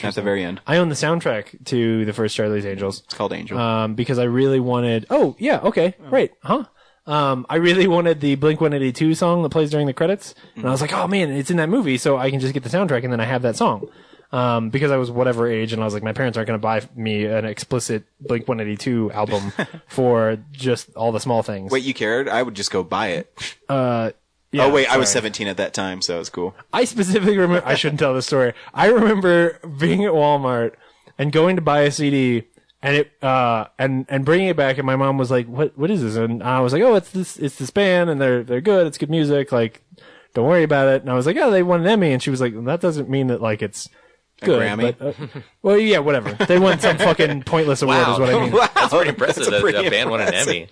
At the very end. I own the soundtrack to the first Charlie's Angels. It's called Angel. Because I really wanted. Oh yeah, okay, right, huh? I really wanted the Blink-182 song that plays during the credits, and I was like, oh man, it's in that movie, so I can just get the soundtrack and then I have that song. Because I was whatever age, and I was like, my parents aren't going to buy me an explicit Blink-182 album for just all the small things. Wait, you cared? I would just go buy it. Yeah, oh wait, I was sorry. 17 at that time, so it's cool. I specifically remember, I shouldn't tell this story. I remember being at Walmart and going to buy a CD and bringing it back, and my mom was like, what is this? And I was like, oh, it's this band, and they're good, it's good music, like, don't worry about it. And I was like, oh, they won an Emmy, and she was like, well, that doesn't mean that like it's good. A Grammy? But, well, yeah, whatever. They won some fucking pointless award is what I mean. Wow, that's pretty impressive that a band won an Emmy.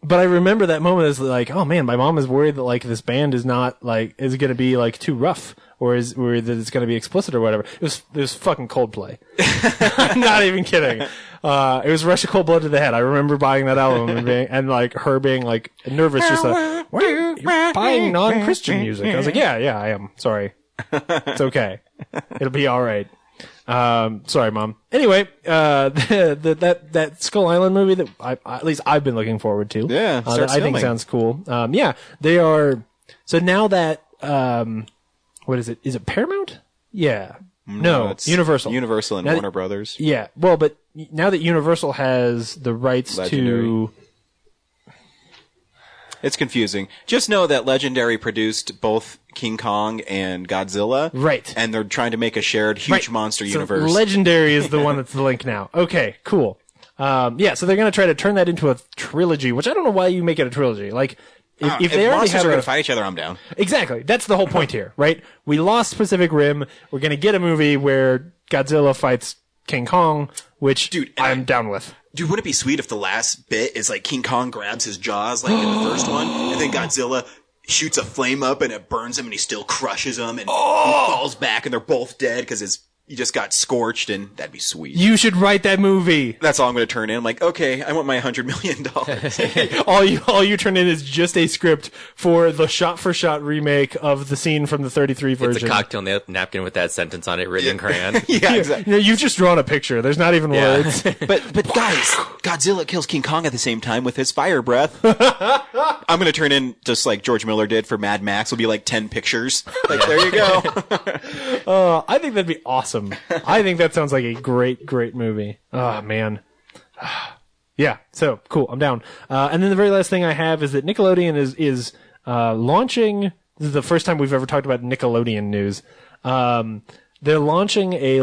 But I remember that moment as like, oh man, my mom is worried that like this band is not like is going to be like too rough, or that it's going to be explicit or whatever. It was fucking Coldplay. I'm not even kidding. It was Rush of Cold Blood to the Head. I remember buying that album and like her being like nervous, just like, why are you buying non-Christian music? I was like, yeah, I am. Sorry, it's okay. It'll be all right. Sorry, Mom. Anyway, that Skull Island movie that at least I've been looking forward to. Yeah, that I think sounds cool. Yeah, they are. So now that, what is it? Is it Paramount? Yeah. No, it's Universal. Universal and Warner Brothers. Yeah. Well, but now that Universal has the rights to. It's confusing. Just know that Legendary produced both King Kong and Godzilla. Right. And they're trying to make a shared huge monster universe. Legendary is the one that's the link now. Okay, cool. Yeah, so they're going to try to turn that into a trilogy, which I don't know why you make it a trilogy. Like, if they already monsters have are going to fight each other, I'm down. Exactly. That's the whole point here, right? We lost Pacific Rim. We're going to get a movie where Godzilla fights King Kong, which I'm down with. Dude, wouldn't it be sweet if the last bit is like King Kong grabs his jaws like in the first one, and then Godzilla shoots a flame up and it burns him and he still crushes him and he falls back and they're both dead because he just got scorched, and that'd be sweet. You should write that movie. That's all I'm going to turn in. I'm like, okay, I want my $100 million. all you turn in is just a script for the shot-for-shot remake of the scene from the 33 version. It's a cocktail napkin with that sentence on it written in crayon. Yeah, exactly. You've just drawn a picture. There's not even words. But guys, Godzilla kills King Kong at the same time with his fire breath. I'm going to turn in just like George Miller did for Mad Max. It'll be like 10 pictures. Like, there you go. I think that'd be awesome. I think that sounds like a great movie. Oh, man. Yeah, so cool. I'm down. And then the very last thing I have is that Nickelodeon is launching. This is the first time we've ever talked about Nickelodeon news. They're launching a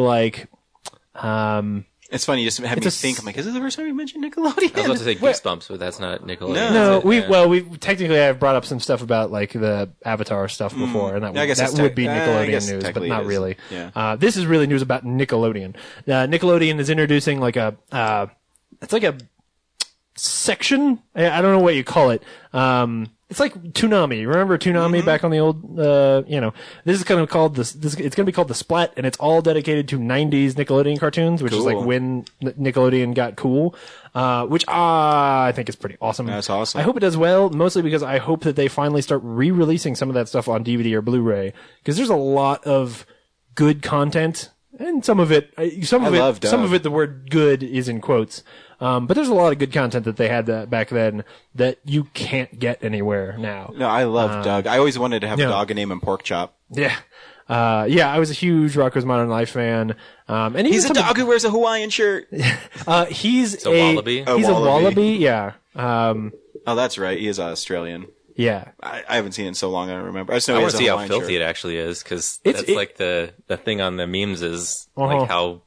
it's funny, you just have me think. I'm like, is this the first time we mentioned Nickelodeon? I was about to say Goosebumps, but that's not Nickelodeon. No, we technically I've brought up some stuff about like the Avatar stuff before, and that would be Nickelodeon news, but not really. Yeah. This is really news about Nickelodeon. Nickelodeon is introducing like it's like a section. I don't know what you call it. It's like Toonami. Remember Toonami back on the old, this is kind of called it's going to be called The Splat, and it's all dedicated to 90s Nickelodeon cartoons, which is like when Nickelodeon got cool, which I think is pretty awesome. That's awesome. I hope it does well, mostly because I hope that they finally start re-releasing some of that stuff on DVD or Blu-ray, because there's a lot of good content, and some of it, the word good is in quotes. But there's a lot of good content that they had back then that you can't get anywhere now. No, I love Doug. I always wanted to have a dog named him Pork Chop. Yeah. I was a huge Rocko's Modern Life fan. And he's a dog who wears a Hawaiian shirt. He's a wallaby. He's a wallaby, yeah. Oh, that's right. He is Australian. Yeah. I haven't seen it in so long, I don't remember. I just know I he want has to see a how Hawaiian filthy shirt. it actually is, because that's like the thing on the memes is like how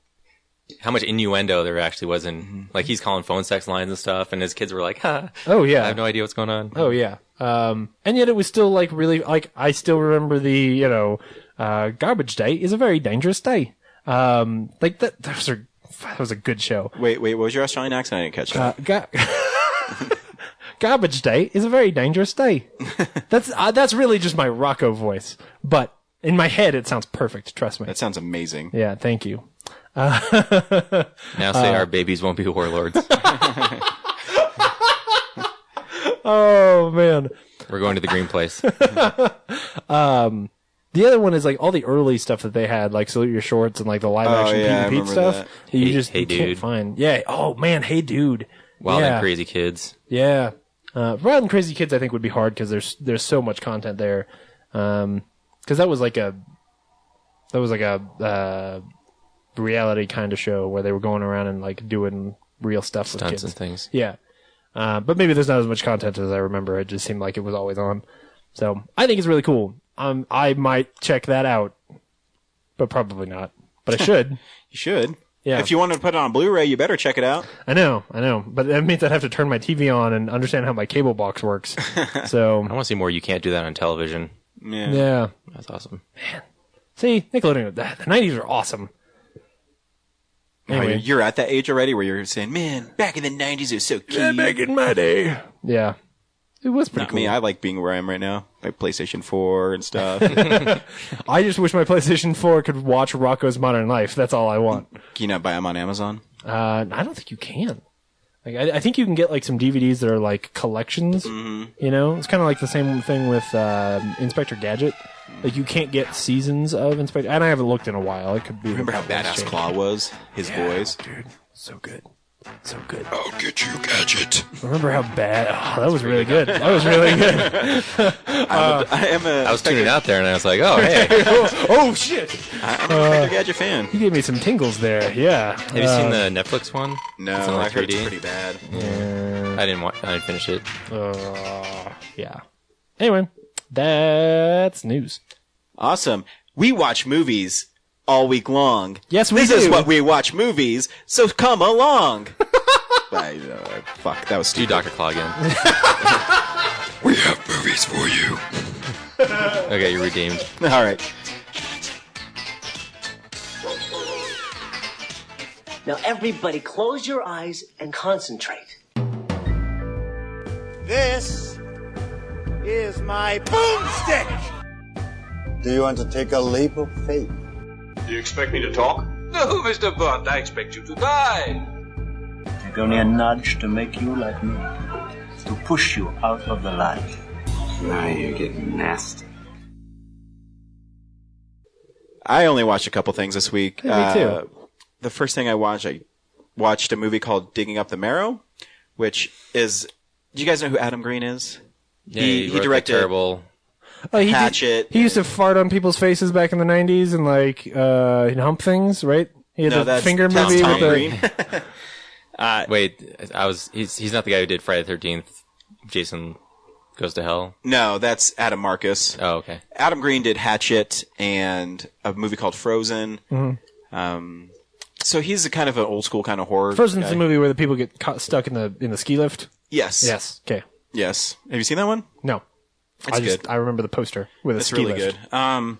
much innuendo there actually was in, like, he's calling phone sex lines and stuff, and his kids were like, oh yeah, I have no idea what's going on. Oh yeah. And yet it was still like really, like, I still remember the, garbage day is a very dangerous day. Like that was a good show. Wait, what was your Australian accent? I didn't catch that. Garbage day is a very dangerous day. That's really just my Rocco voice, but in my head it sounds perfect. Trust me. That sounds amazing. Yeah, thank you. Now say our babies won't be warlords. Oh man, we're going to the green place. The other one is like all the early stuff that they had, like Salute Your Shorts and like the live action Pete and Pete stuff. That. You can't find. Yeah. Oh man. Hey dude. Wild and Crazy Kids. Yeah. Wild and Crazy Kids I think would be hard because there's so much content there. Because that was like a reality kind of show where they were going around and like doing real stuff with kids and things. Yeah. But maybe there's not as much content as I remember. It just seemed like it was always on. So I think it's really cool. I might check that out, but probably not. but I should. You should. Yeah. If you wanted to put it on Blu-ray, you better check it out. I know. But that means I'd have to turn my TV on and understand how my cable box works. So I want to see more. You can't do that on television. Yeah. That's awesome. Man. See, Nickelodeon, the 90s are awesome. Anyway, you're at that age already where you're saying, man, back in the 90s it was so cute. Yeah, back in my day. Yeah. It was pretty cool. Me, I like being where I am right now. Like PlayStation 4 and stuff. I just wish my PlayStation 4 could watch Rocko's Modern Life. That's all I want. Can you not buy them on Amazon? I don't think you can. Like, I think you can get like some DVDs that are like collections. Mm-hmm. You know, it's kind of like the same thing with Inspector Gadget. Like you can't get seasons of Inspector. And I haven't looked in a while. It could be. Remember how badass Claw was? His voice, dude, so good. So good. I'll get you, Gadget. Remember how bad? Oh, that was really good. That was really good. I was tuning out there, and I was like, "Oh, hey, oh shit!" I'm an Inspector Gadget fan. You gave me some tingles there. Yeah. Have you seen the Netflix one? No, It's in, like, I heard 3D. it's pretty bad. Yeah. I didn't finish it. Yeah. Anyway, that's news. Awesome. We watch movies all week long. Yes, we This do. is what we watch movies, so come along. Fuck, that was Do stupid. Dr. Claw again. We have movies for you. Okay, you're redeemed. All right. Now, everybody, close your eyes and concentrate. This is my boomstick! Do you want to take a leap of faith? Do you expect me to talk? No, Mr. Bond, I expect you to die. Take only a nudge to make you like me. To push you out of the light. Now you're getting nasty. I only watched a couple things this week. Yeah, me too. The first thing I watched a movie called Digging Up the Marrow, which is... Do you guys know who Adam Green is? Yeah, he wrote directed... the terrible... Hatchet. He used to fart on people's faces back in the 90s and like hump things, right? He had the finger movie Tom with Green. Wait, he's not the guy who did Friday the 13th. Jason Goes to Hell. No, that's Adam Marcus. Oh, okay. Adam Green did Hatchet and a movie called Frozen. Mm-hmm. So he's a kind of an old school kind of horror. Frozen's guy. the movie where the people get caught stuck in the ski lift. Yes. Yes. Okay. Yes. Have you seen that one? No. It's good. I remember the poster with a It's ski really lift. good.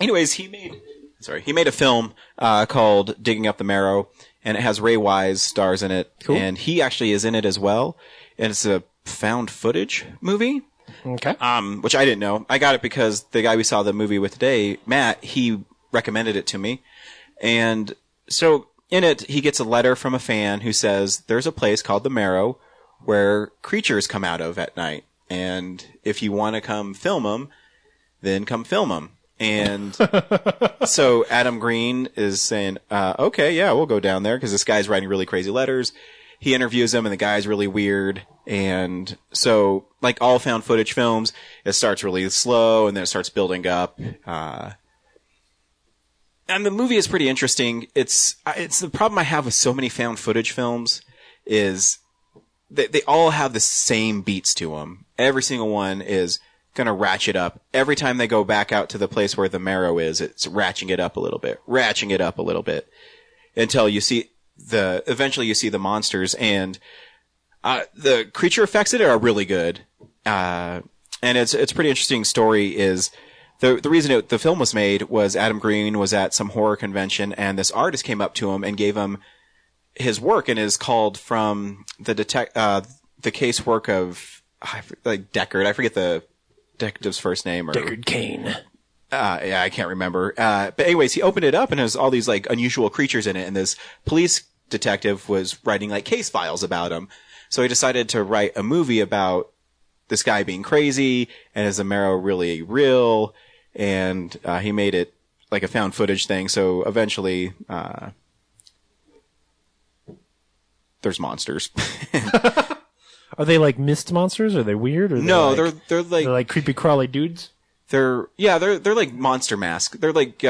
Anyways, he made a film called Digging Up the Marrow, and it has Ray Wise stars in it, Cool. and he actually is in it as well. And it's a found footage movie. Okay. Which I didn't know. I got it because the guy we saw the movie with today, Matt, he recommended it to me. And so in it, he gets a letter from a fan who says there's a place called the Marrow where creatures come out of at night. And if you want to come film them, then come film them. And so Adam Green is saying, okay, yeah, we'll go down there because this guy's writing really crazy letters. He interviews him and the guy's really weird. And so, like all found footage films, it starts really slow and then it starts building up. And the movie is pretty interesting. It's the problem I have with so many found footage films is they all have the same beats to them. Every single one is going to ratchet up. Every time they go back out to the place where the Marrow is, it's ratcheting it up a little bit, until you see eventually you see the monsters, and the creature effects in it are really good. And it's a pretty interesting story. Is the reason the film was made was Adam Green was at some horror convention, and this artist came up to him and gave him his work, and is called from the casework of like Deckard. I forget the detective's first name. Deckard Cain. Yeah, I can't remember. But anyways, he opened it up and there's all these like unusual creatures in it, and this police detective was writing like case files about them. So he decided to write a movie about this guy being crazy, and is the Marrow really real? And he made it like a found footage thing. So eventually, there's monsters. Are they like mist monsters? Are they weird? Or No, they're like creepy crawly dudes. They're like monster mask. They're like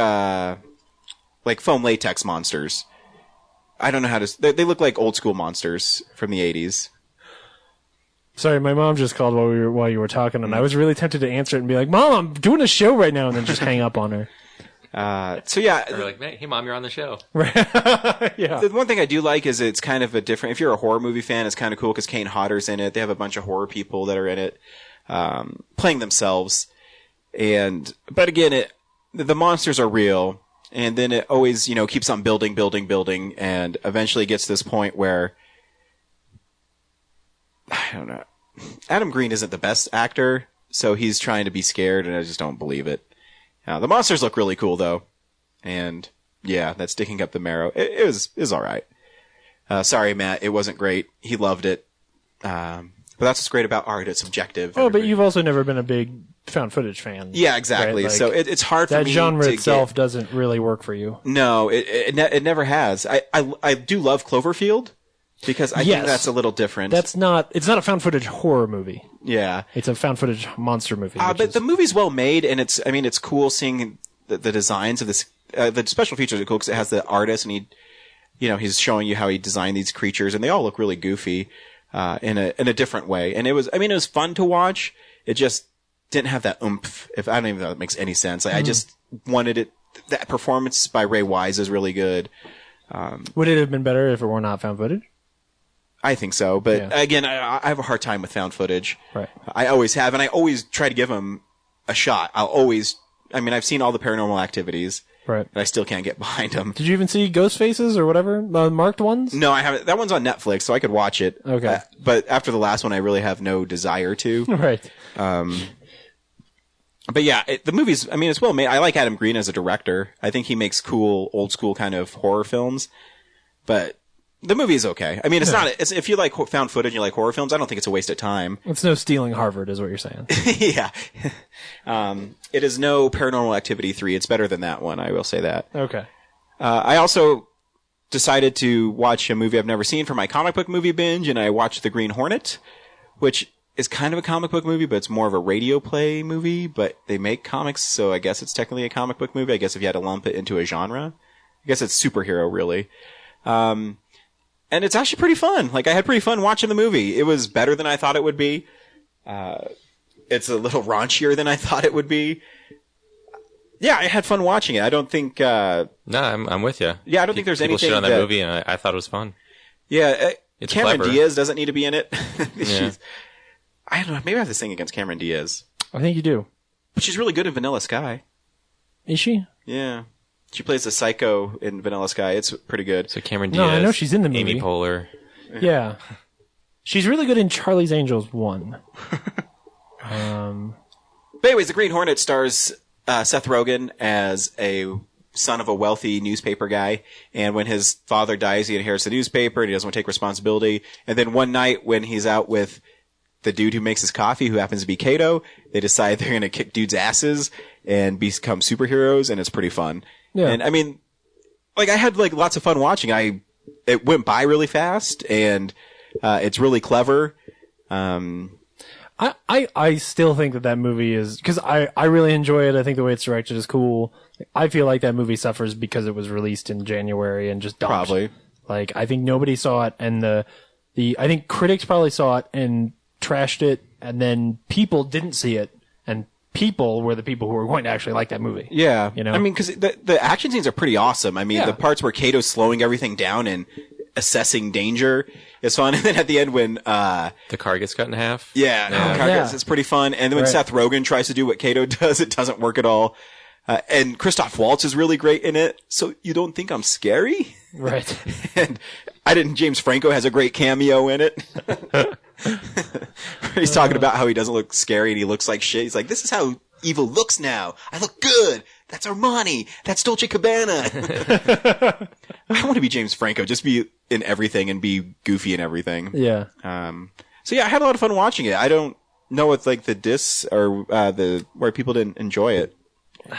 foam latex monsters. I don't know how to. They look like old school monsters from the 80s. Sorry, my mom just called while you were talking, and I was really tempted to answer it and be like, "Mom, I'm doing a show right now," and then just hang up on her. So yeah, Or like, hey, mom, you're on the show. Yeah. the one thing I do like is it's kind of a different. If you're a horror movie fan, it's kind of cool because Kane Hodder's in it. They have a bunch of horror people that are in it, playing themselves. But again, the monsters are real, and then it always keeps on building, and eventually gets to this point where I don't know. Adam Green isn't the best actor, so he's trying to be scared, and I just don't believe it. The monsters look really cool, though. And, yeah, that's sticking up the marrow. It was all right. Sorry, Matt, it wasn't great. He loved it. But that's what's great about art. It's objective. Oh, but you've also never been a big found footage fan. Yeah, exactly. Right? Like, so it's hard for me that genre to itself doesn't really work for you. No, it never has. I do love Cloverfield. Because I think that's a little different. It's not a found footage horror movie. Yeah. It's a found footage monster movie. But the movie's well made, and it's cool seeing the designs of this, the special features are cool because it has the artist, and he's showing you how he designed these creatures, and they all look really goofy, in a different way. And it was fun to watch. It just didn't have that oomph. I don't even know if that makes any sense. I just wanted it, that performance by Ray Wise is really good. Would it have been better if it were not found footage? I think so, but again, I have a hard time with found footage. Right. I always have, and I always try to give them a shot. I've seen all the Paranormal Activities. Right. But I still can't get behind them. Did you even see Ghost Faces or whatever? The marked ones? No, I haven't. That one's on Netflix, so I could watch it. Okay. But after the last one, I really have no desire to. Right. But yeah, the movie's, it's well made. I like Adam Green as a director. I think he makes cool, old school kind of horror films. But the movie is okay. It's not, if you like found footage and you like horror films, I don't think it's a waste of time. It's no Stealing Harvard, is what you're saying. Yeah. It is no Paranormal Activity 3. It's better than that one, I will say that. Okay. I also decided to watch a movie I've never seen for my comic book movie binge, and I watched The Green Hornet, which is kind of a comic book movie, but it's more of a radio play movie, but they make comics, so I guess it's technically a comic book movie. I guess if you had to lump it into a genre. I guess it's superhero, really. And it's actually pretty fun. Like, I had pretty fun watching the movie. It was better than I thought it would be. It's a little raunchier than I thought it would be. Yeah, I had fun watching it. I don't think... No, I'm with you. Yeah, I don't think there's People anything shit on that movie, and I thought it was fun. Yeah, It's Cameron clever. Diaz doesn't need to be in it. Yeah. I don't know. Maybe I have this thing against Cameron Diaz. I think you do. But she's really good in Vanilla Sky. Is she? Yeah. She plays the psycho in Vanilla Sky. It's pretty good. So Cameron Diaz. No, I know she's in the movie. Amy Poehler. Yeah. She's really good in Charlie's Angels 1. But anyways, The Green Hornet stars Seth Rogen as a son of a wealthy newspaper guy. And when his father dies, he inherits the newspaper and he doesn't want to take responsibility. And then one night when he's out with the dude who makes his coffee, who happens to be Kato, they decide they're going to kick dudes' asses and become superheroes, and it's pretty fun. Yeah. And I had lots of fun watching. It went by really fast, and it's really clever. I still think that movie is, because I really enjoy it. I think the way it's directed is cool. I feel like that movie suffers because it was released in January and just dumped. Probably. Like, I think nobody saw it, and I think critics probably saw it and trashed it, and then people didn't see it, and people were the people who were going to actually like that movie. Yeah. You know? Because the action scenes are pretty awesome. The parts where Kato's slowing everything down and assessing danger is fun. And then at the end when the car gets cut in half. Yeah, the car gets, it's pretty fun. And then when Seth Rogen tries to do what Kato does, it doesn't work at all. And Christoph Waltz is really great in it. So you don't think I'm scary? Right. And James Franco has a great cameo in it. He's talking about how he doesn't look scary and he looks like shit. He's like, this is how evil looks now. I look good. That's Armani. That's Dolce Gabbana. I want to be James Franco. Just be in everything and be goofy in everything. Yeah. So yeah, I had a lot of fun watching it. I don't know what the diss or where people didn't enjoy it.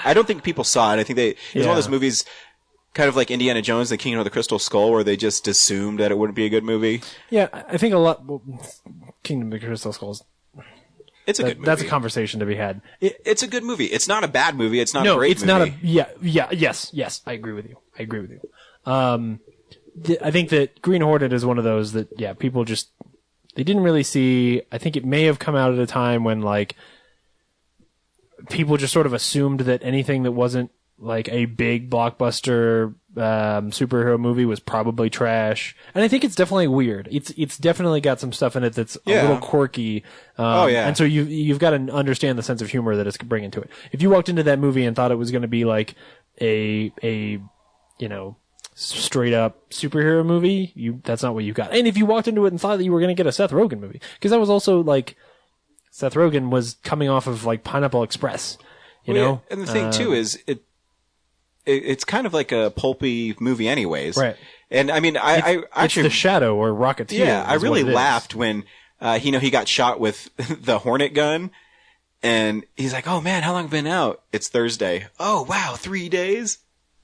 I don't think people saw it. I think it's one of those movies, kind of like Indiana Jones, The Kingdom of the Crystal Skull, where they just assumed that it wouldn't be a good movie. Yeah, I think a lot. Kingdom of the Crystal Skulls. It's a good movie. That's a conversation to be had. It's a good movie. It's not a bad movie. It's not a great movie. No, it's not yes. I agree with you. I think that Green Hornet is one of those that, people just, they didn't really see. I think it may have come out at a time when, people just sort of assumed that anything that wasn't like a big blockbuster superhero movie was probably trash. And I think it's definitely weird. It's definitely got some stuff in it that's a little quirky. And so you've got to understand the sense of humor that it's bringing to it. If you walked into that movie and thought it was going to be like a straight up superhero movie, that's not what you got. And if you walked into it and thought that you were going to get a Seth Rogen movie, because that was also like Seth Rogen was coming off of like Pineapple Express, you know. And the thing too is it's kind of like a pulpy movie, anyways. Right. And I mean, I actually The Shadow or Rocketeer. Yeah, I really laughed when he got shot with the Hornet gun, and he's like, "Oh man, how long have you been out?" It's Thursday. Oh wow, 3 days.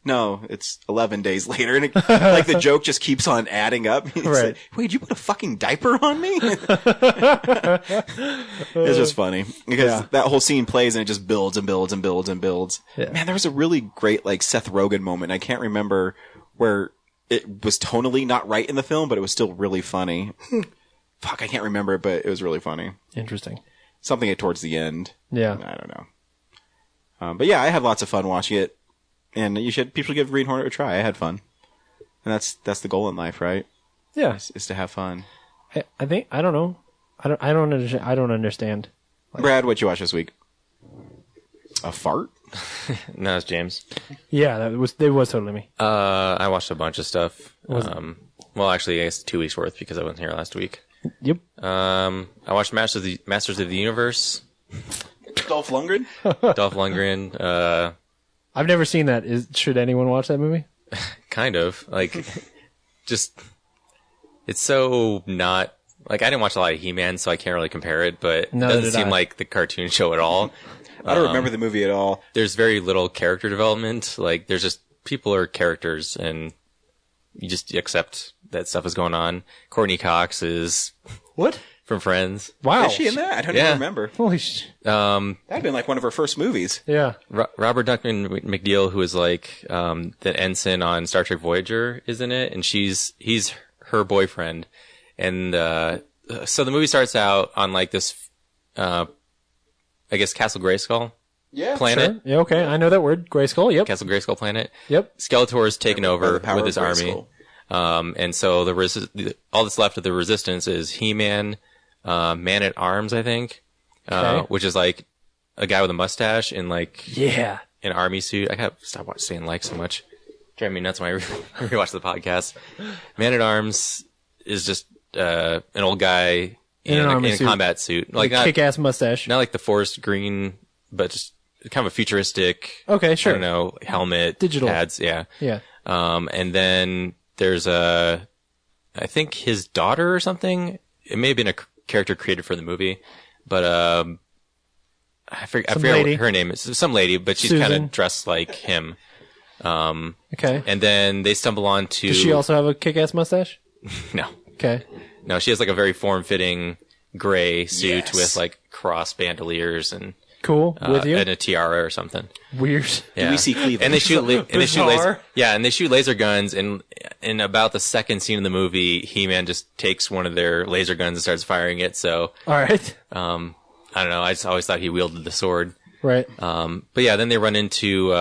No, it's 11 days later, and like the joke just keeps on adding up. He's Right. like, wait, you put a fucking diaper on me? It's just funny because that whole scene plays and it just builds and builds and builds and builds. Yeah. Man, there was a really great like Seth Rogen moment. I can't remember where it was tonally not right in the film, but it was still really funny. Fuck, I can't remember it, but it was really funny. Interesting. Something towards the end. Yeah. I don't know. But yeah, I had lots of fun watching it. And people should give Green Hornet a try. I had fun, and that's the goal in life, right? Yeah, is to have fun. I think I don't know. I don't understand. Brad, what you watch this week? A fart? No, it's James. Yeah, it was totally me. I watched a bunch of stuff. Well, actually, I guess 2 weeks worth because I wasn't here last week. Yep. I watched Masters of the Universe. Dolph Lundgren. Dolph Lundgren. I've never seen that. Should anyone watch that movie? Kind of. Like, just, it's so not, like, I didn't watch a lot of He-Man, so I can't really compare it, but it doesn't seem like the cartoon show at all. I don't remember the movie at all. There's very little character development. Like, there's just, people are characters, and you just accept that stuff is going on. Courtney Cox is... What? From Friends. Wow. Is she in that? I don't even remember. Holy shit. That'd been like one of her first movies. Yeah. Robert Duncan McNeil, who is like the ensign on Star Trek Voyager, is in it, and he's her boyfriend. And so the movie starts out on like this, I guess Castle Grayskull planet. Sure. Yeah, okay. I know that word. Grayskull, yep. At Castle Grayskull planet. Yep. Skeletor's taken over with his Grayskull. army. And so all that's left of the Resistance is He-Man, Man at Arms, I think, which is like a guy with a mustache in like an army suit. I gotta stop saying like so much. Drive me nuts when I rewatch the podcast. Man at Arms is just an old guy in a combat suit, like kick-ass mustache, not like the forest green, but just kind of a futuristic. Okay, sure. I don't know, helmet, digital pads, yeah. And then there's I think his daughter or something. It may have been a character created for the movie, but I forget what her name is. Some lady, but she's kind of dressed like him. Okay. And then they stumble onto... Does she also have a kick-ass mustache? No. Okay. No, she has like a very form-fitting gray suit with like cross bandoliers and... Cool. With you? And a tiara or something. Weird. Yeah. We see Cleveland. And they shoot laser guns, and in about the second scene of the movie, He-Man just takes one of their laser guns and starts firing it. So, all right. I don't know. I just always thought he wielded the sword. Right. But yeah, then they run into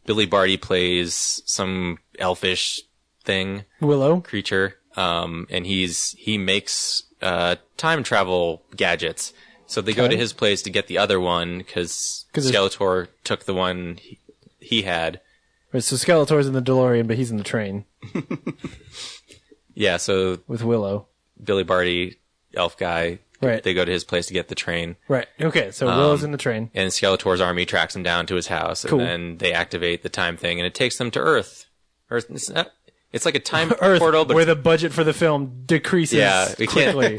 Billy Barty plays some elfish thing, Willow creature, and he makes time travel gadgets. So they go to his place to get the other one because Skeletor took the one he had. Right, so Skeletor's in the DeLorean, but he's in the train. Yeah, so with Willow, Billy Barty, elf guy. Right. They go to his place to get the train. Right. Okay. So Willow's in the train, and Skeletor's army tracks him down to his house, and then they activate the time thing, and it takes them to Earth. It's like a time portal, but where the budget for the film decreases. Yeah, quickly.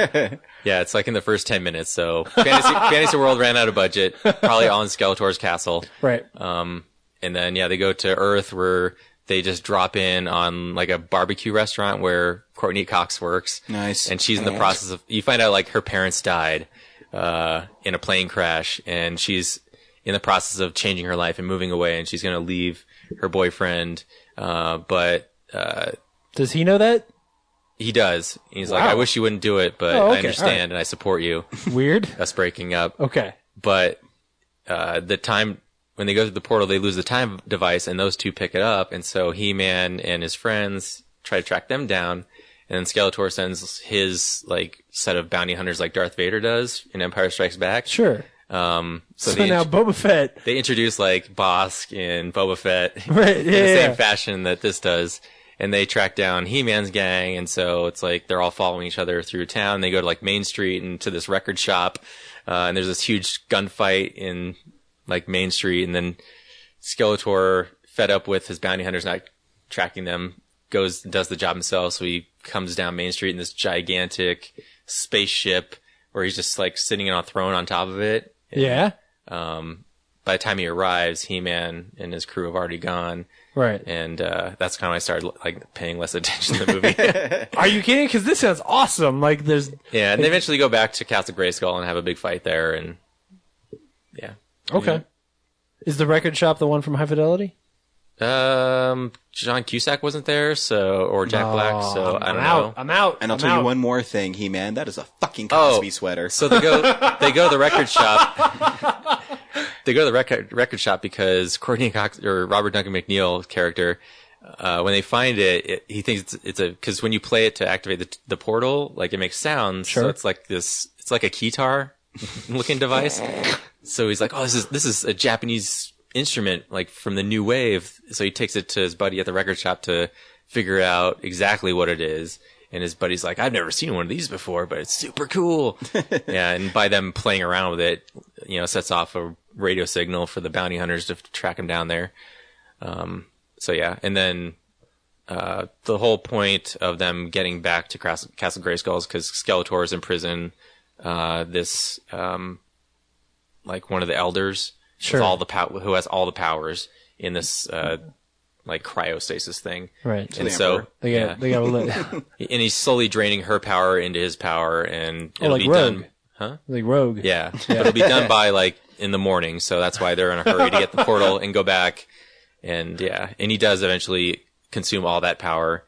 Yeah, it's like in the first 10 minutes. So Fantasy World ran out of budget, probably all in Skeletor's castle. Right. And then they go to Earth where they just drop in on like a barbecue restaurant where Courtney Cox works. Nice. And she's in the process of, you find out like her parents died in a plane crash, and she's in the process of changing her life and moving away, and she's going to leave her boyfriend. But does he know that? He does. He's like, I wish you wouldn't do it, but I understand and I support you. Weird. Us breaking up. Okay. But the time when they go through the portal, they lose the time device, and those two pick it up. And so He-Man and his friends try to track them down. And then Skeletor sends his like set of bounty hunters like Darth Vader does in Empire Strikes Back. Sure. So now Boba Fett. They introduce like Bosk and Boba Fett Right, in the same fashion that this does. And they track down He-Man's gang. And so it's like they're all following each other through town. They go to like Main Street and to this record shop. And there's this huge gunfight in like Main Street. And then Skeletor, fed up with his bounty hunters not tracking them, goes and does the job himself. So he comes down Main Street in this gigantic spaceship where he's just like sitting on a throne on top of it. And, Yeah. by the time he arrives, He-Man and his crew have already gone. Right. And that's kind of when I started like paying less attention to the movie. Are you kidding? Because this sounds awesome. Like there's. Yeah, and they eventually go back to Castle Grayskull and have a big fight there. And yeah. Okay. Is the record shop the one from High Fidelity? John Cusack wasn't there, or Jack Black, so I don't know. I'm out. And I'll tell you one more thing, He-Man. That is a fucking Oh, Cosby sweater. So they go to the record shop. They go to the record shop because Courtney Cox or Robert Duncan McNeil's character, when they find it, he thinks it's because when you play it to activate the portal, like it makes sounds. Sure. So it's like a keytar looking device. So he's like, oh, this is a Japanese instrument, like from the new wave. So he takes it to his buddy at the record shop to figure out exactly what it is. And his buddy's like, I've never seen one of these before, but it's super cool. Yeah. And by them playing around with it, sets off a radio signal for the bounty hunters to track him down there. So yeah. And then, the whole point of them getting back to Castle Grayskull is because Skeletor is in prison. This, like one of the elders. Sure. Who has all the powers in this like cryostasis thing, right? And so they got and he's slowly draining her power into his power, and it'll like be Rogue. done, huh? Like Rogue, yeah. But it'll be done by like in the morning, so that's why they're in a hurry to get the portal and go back, and he does eventually consume all that power,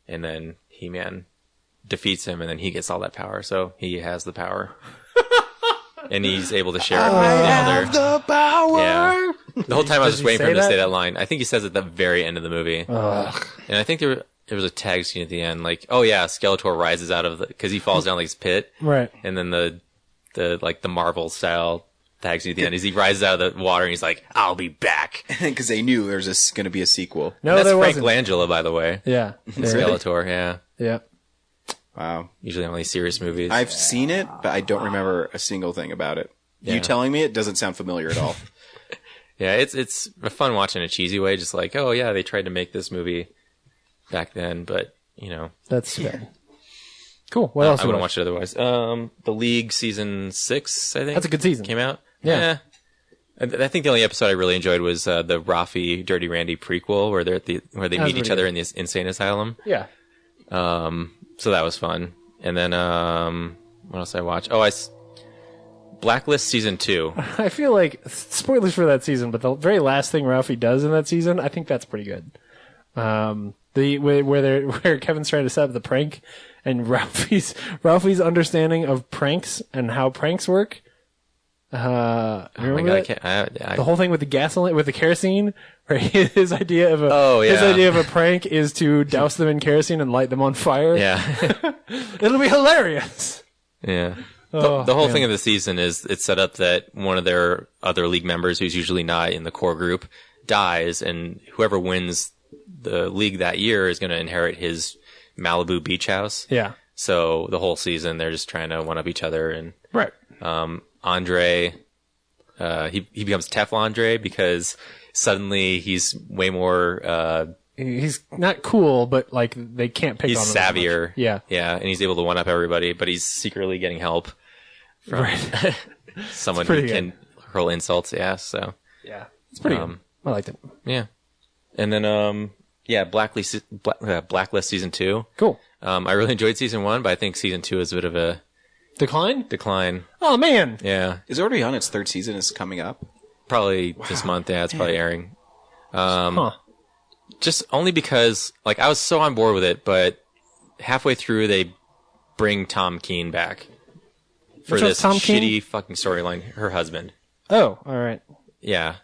and then He-Man defeats him, and then he gets all that power, so he has the power. And he's able to share it with the other. The power. Yeah. The whole time I was Does just he waiting for say him to that? say that line. I think he says it at the very end of the movie. Ugh. And I think there was a tag scene at the end, like, oh yeah, Skeletor rises out of because he falls down like his pit. Right. And then the Marvel style tag scene at the end is he rises out of the water and he's like, I'll be back. Because they knew there was going to be a sequel. No, that's there Frank wasn't. Langella, by the way. Yeah. Skeletor, yeah. Yeah. Wow. Usually only serious movies. I've seen it, but I don't remember a single thing about it. Yeah. You telling me it doesn't sound familiar at all. Yeah, it's fun watching a cheesy way, just like, oh yeah, they tried to make this movie back then, but that's too bad. Cool. What else? I wouldn't watch it otherwise. The League season 6, I think. That's a good season. Came out. Yeah. I think the only episode I really enjoyed was the Rafi Dirty Randy prequel, where they meet each other in this insane asylum. Yeah. So that was fun. And then what else did I watch? Oh, Blacklist season 2. I feel like spoilers for that season, but the very last thing Ralphie does in that season, I think that's pretty good. Where Kevin's trying to set up the prank, and Ralphie's understanding of pranks and how pranks work. Remember that? The whole thing with the gasoline, with the kerosene, where his idea of a prank is to douse them in kerosene and light them on fire. Yeah. It'll be hilarious. Yeah. Oh, the whole thing of the season is it's set up that one of their other league members, who's usually not in the core group, dies, and whoever wins the league that year is going to inherit his Malibu beach house. Yeah. So the whole season they're just trying to one up each other, and right. Andre, he becomes Teflon Andre because suddenly he's way more. He's not cool, but like they can't pick on him. He's savvier. Yeah. Yeah, and he's able to one up everybody, but he's secretly getting help from someone who can hurl insults. Yeah, so yeah, it's pretty good. I liked it. Yeah, and then Blacklist season 2. Cool. I really enjoyed season 1, but I think season 2 is a bit of a decline. Oh man. Yeah. Is it already on its 3rd season? Is coming up? Probably this month. Yeah, it's probably airing. Huh. Just only because, like, I was so on board with it, but halfway through they bring Tom Keane back for this shitty fucking storyline. Her husband. Oh, all right. Yeah,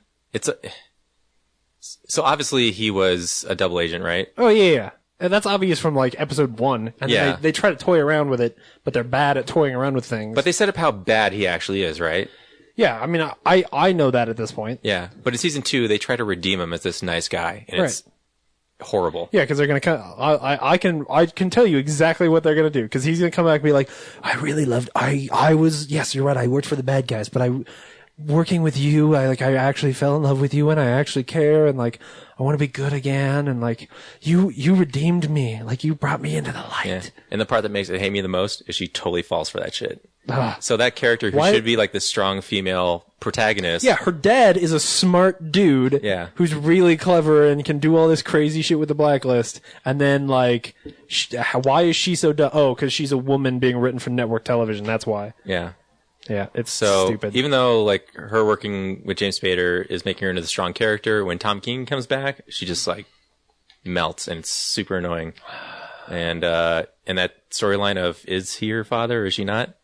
So obviously he was a double agent, right? Oh yeah. And that's obvious from like episode 1. And Yeah. they try to toy around with it, but they're bad at toying around with things. But they set up how bad he actually is, right? Yeah, I mean, I know that at this point. Yeah. But in season 2, they try to redeem him as this nice guy, and it's horrible. Yeah, because they're gonna I can tell you exactly what they're gonna do, because he's gonna come back and be like, I really loved I was, yes, you're right, I worked for the bad guys, but working with you, I actually fell in love with you, and I actually care, and like I want to be good again, and like you redeemed me, like you brought me into the light. Yeah. And the part that makes it hate me the most is she totally falls for that shit. Ugh. So that character who should be like the strong female protagonist. Yeah, her dad is a smart dude. Yeah. Who's really clever and can do all this crazy shit with the blacklist. And then, like, why is she so dumb? Oh, because she's a woman being written for network television. That's why. Yeah. Yeah, it's so stupid. Even though like her working with James Spader is making her into the strong character, when Tom King comes back, she just like melts, and it's super annoying. And that storyline of is he her father or is she not?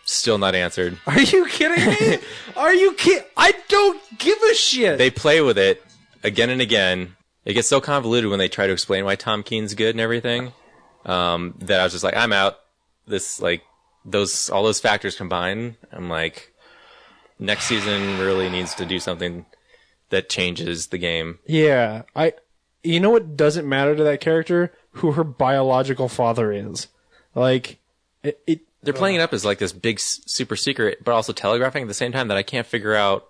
Still not answered. Are you kidding me? Are you kidding? I don't give a shit. They play with it again and again. It gets so convoluted when they try to explain why Tom Keen's good and everything, that I was just like, I'm out. This like all those factors combined, I'm like, next season really needs to do something that changes the game. Yeah, you know what doesn't matter to that character? Who her biological father is. Like, they're playing it up as like this big super secret, but also telegraphing at the same time that I can't figure out.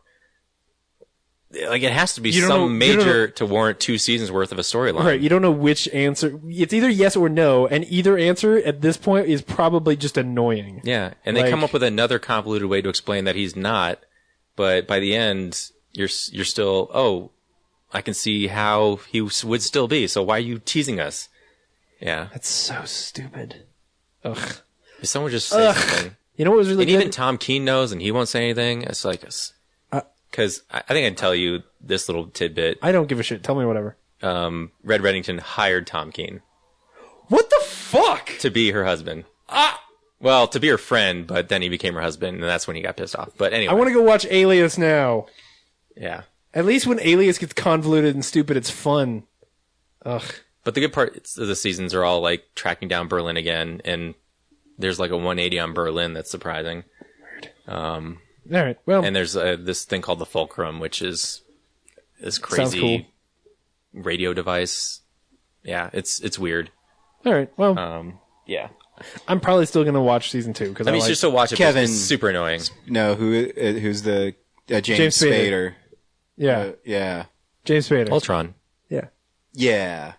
Like, it has to be major to warrant 2 seasons worth of a storyline. Right, you don't know which answer. It's either yes or no, and either answer at this point is probably just annoying. Yeah, and they come up with another convoluted way to explain that he's not, but by the end, you're still, oh, I can see how he would still be, so why are you teasing us? Yeah. That's so stupid. Ugh. If someone just say something. You know what was really and good? even Tom Keen knows, and he won't say anything. It's like, because I think I can tell you this little tidbit. I don't give a shit. Tell me whatever. Red Reddington hired Tom Keen. What the fuck? To be her husband. Well, to be her friend, but then he became her husband, and that's when he got pissed off. But anyway. I want to go watch Alias now. Yeah. At least when Alias gets convoluted and stupid, it's fun. Ugh. But the good part is the seasons are all like tracking down Berlin again, and there's like a 180 on Berlin that's surprising. Weird. All right. Well, and there's this thing called the Fulcrum, which is this crazy radio device. Yeah, it's weird. All right. Well, yeah. I'm probably still gonna watch season 2 because I mean, you should still watch it. Kevin, it's super annoying. No, who's the James Spader? Yeah, yeah. James Spader. Ultron. Yeah.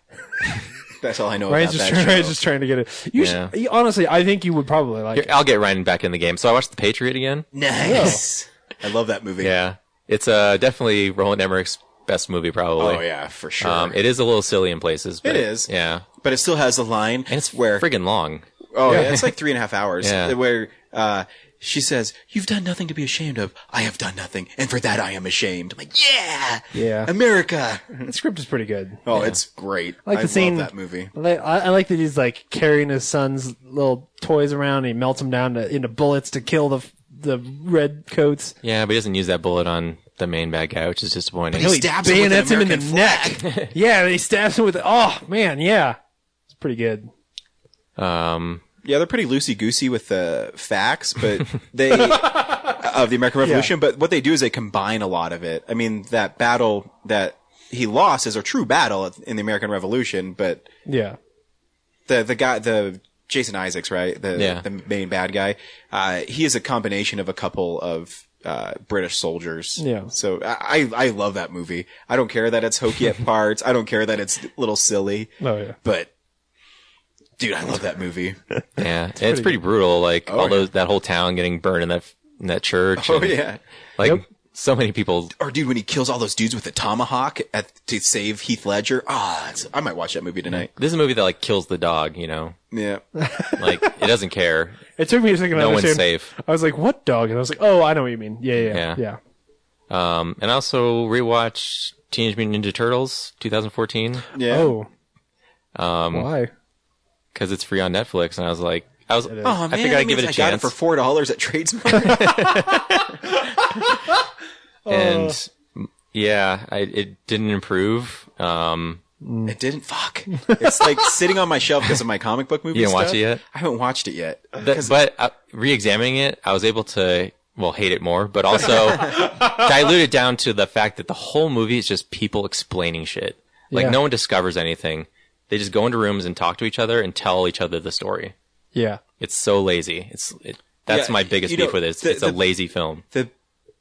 That's all I know Ryan's about just that show. Ryan's just trying to get it. Honestly, I think you would probably like it. I'll get Ryan back in the game. So I watched The Patriot again. Nice. I love that movie. Yeah. It's definitely Roland Emmerich's best movie, probably. Oh, yeah, for sure. It is a little silly in places. But it is. Yeah. But it still has a line. And it's where friggin' long. Oh, yeah. It's like 3.5 hours. Yeah. Where she says, "You've done nothing to be ashamed of. I have done nothing, and for that I am ashamed." I'm like, yeah, America. The script is pretty good. Oh, it's great. I like the scene. Love that movie. I like that he's like carrying his son's little toys around. And he melts them down into bullets to kill the red coats. Yeah, but he doesn't use that bullet on the main bad guy, which is disappointing. He bayonets him in the neck. Yeah, and he stabs him with it. Oh man, yeah, it's pretty good. Yeah, they're pretty loosey-goosey with the facts, but they of the American Revolution. Yeah. But what they do is they combine a lot of it. I mean, that battle that he lost is a true battle in the American Revolution, but yeah, the guy, the Jason Isaacs, right? The main bad guy. He is a combination of a couple of British soldiers. Yeah. So I love that movie. I don't care that it's hokey at parts. I don't care that it's a little silly. Oh yeah. But dude, I love that movie. Yeah, it's pretty brutal. Like that whole town getting burned in that church. Oh yeah, like so many people. Or dude, when he kills all those dudes with the tomahawk to save Heath Ledger. I might watch that movie tonight. This is a movie that like kills the dog. You know. Yeah. Like it doesn't care. It took me a second. No one's safe. I was like, "What dog?" And I was like, "Oh, I know what you mean." Yeah. And I also rewatched Teenage Mutant Ninja Turtles 2014. Yeah. Oh. Why? Because it's free on Netflix, and I was like, oh man, I figured I'd give it a chance. Got it for $4 at Tradesmart. And Yeah, it didn't improve. It didn't. Fuck. It's like sitting on my shelf because of my comic book movie. You didn't stuff. watch it yet? I haven't watched it yet. But re-examining it, I was able to, hate it more, but also dilute it down to the fact that the whole movie is just people explaining shit. Like, no one discovers anything. They just go into rooms and talk to each other and tell each other the story. Yeah. It's so lazy. That's my biggest beef with it. It's a lazy film. The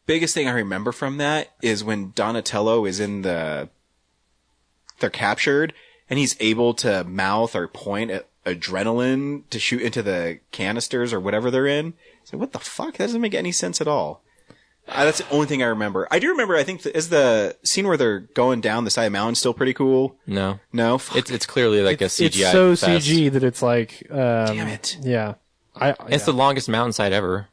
biggest thing I remember from that is when Donatello is in they're captured, and he's able to mouth or point at adrenaline to shoot into the canisters or whatever they're in. It's like, what the fuck? That doesn't make any sense at all. That's the only thing I remember. I do remember, I think, is the scene where they're going down the side of the mountain still pretty cool? No. No? It's clearly like a CGI It's so fest. CG that it's like... Damn it. Yeah. It's the longest mountainside ever.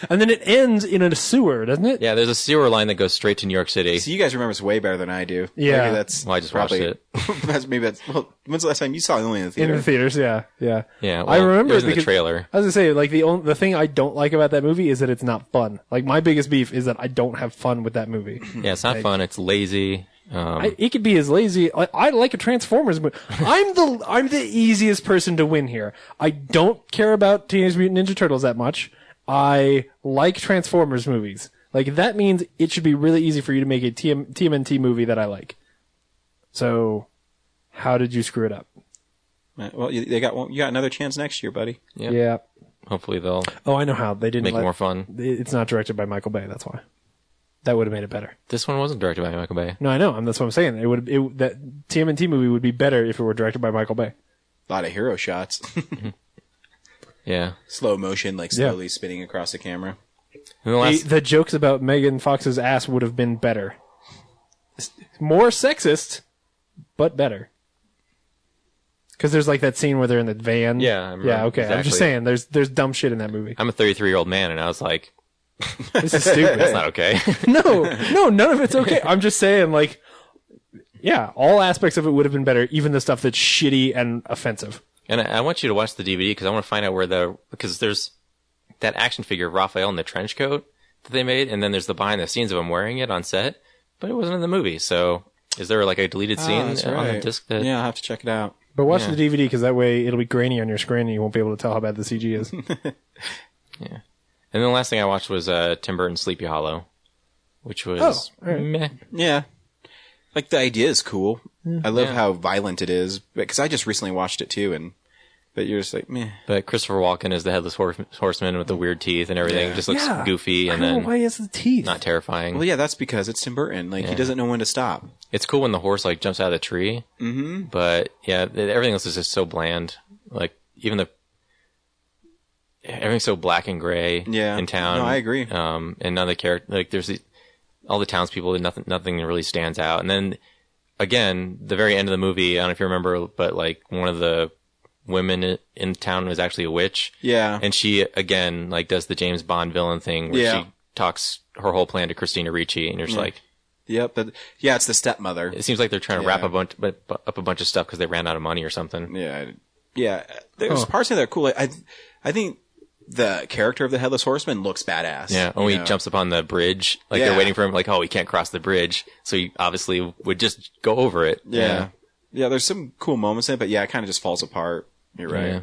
And then it ends in a sewer, doesn't it? Yeah, there's a sewer line that goes straight to New York City. So you guys remember this way better than I do. Yeah. Maybe that's Well, I just probably, watched it. Well, when's the last time you saw it? Only in the theater? In the theaters, yeah. Yeah, well, I remember it was in the because- trailer. I was gonna say, like, the thing I don't like about that movie is that it's not fun. Like, my biggest beef is that I don't have fun with that movie. Yeah, it's not fun. It's lazy. It could be as lazy. I like a Transformers movie. I'm the easiest person to win here. I don't care about Teenage Mutant Ninja Turtles that much. I like Transformers movies. Like, that means it should be really easy for you to make a TMNT movie that I like. So, how did you screw it up? Well, you got another chance next year, buddy. Yep. Yeah. Hopefully they'll. Oh, I know how. They didn't make it more fun. It's not directed by Michael Bay. That's why. That would have made it better. This one wasn't directed by Michael Bay. No, I know. That's what I'm saying. That TMNT movie would be better if it were directed by Michael Bay. A lot of hero shots. Yeah. Slow motion, like slowly spinning across the camera. The jokes about Megan Fox's ass would have been better. More sexist, but better. Because there's like that scene where they're in the van. Yeah, I remember. Yeah, okay. I'm Exactly. just saying, there's dumb shit in that movie. I'm a 33-year-old man, and I was like, This is stupid. that's not okay. No, none of it's okay. I'm just saying, like, yeah, all aspects of it would have been better, even the stuff that's shitty and offensive. And I want you to watch the DVD because I want to find out because there's that action figure of Raphael in the trench coat that they made, and then there's the behind the scenes of him wearing it on set, but it wasn't in the movie. So is there like a deleted scene on the disc? Yeah, I'll have to check it out. But watch the DVD because that way it'll be grainy on your screen and you won't be able to tell how bad the CG is. Yeah. And then the last thing I watched was Tim Burton's Sleepy Hollow, which was meh. Yeah. Like, the idea is cool. I love how violent it is, because I just recently watched it too, but you're just like, meh. But Christopher Walken is the headless horseman with the weird teeth and everything. Yeah. Just looks goofy and I don't then know why he has the teeth. not terrifying. Well, yeah, that's because it's Tim Burton. Like, he doesn't know when to stop. It's cool when the horse like jumps out of the tree. Mm-hmm. But yeah, everything else is just so bland. Like even everything's so black and gray in town. No, I agree. And none of the character, like there's all the townspeople, nothing really stands out. And then again, the very end of the movie, I don't know if you remember, but like one of the women in town was actually a witch. Yeah. And she again like does the James Bond villain thing where she talks her whole plan to Christina Ricci, and you're just like, yep, but yeah, it's the stepmother. it seems like they're trying to wrap up a bunch of stuff because they ran out of money or something. Yeah. There's parts of that are cool. I think the character of the Headless Horseman looks badass. Yeah, when he jumps up on the bridge, like they're waiting for him, like, oh, he can't cross the bridge, so he obviously would just go over it. Yeah, there's some cool moments in it, but yeah, it kind of just falls apart. You're right. Yeah.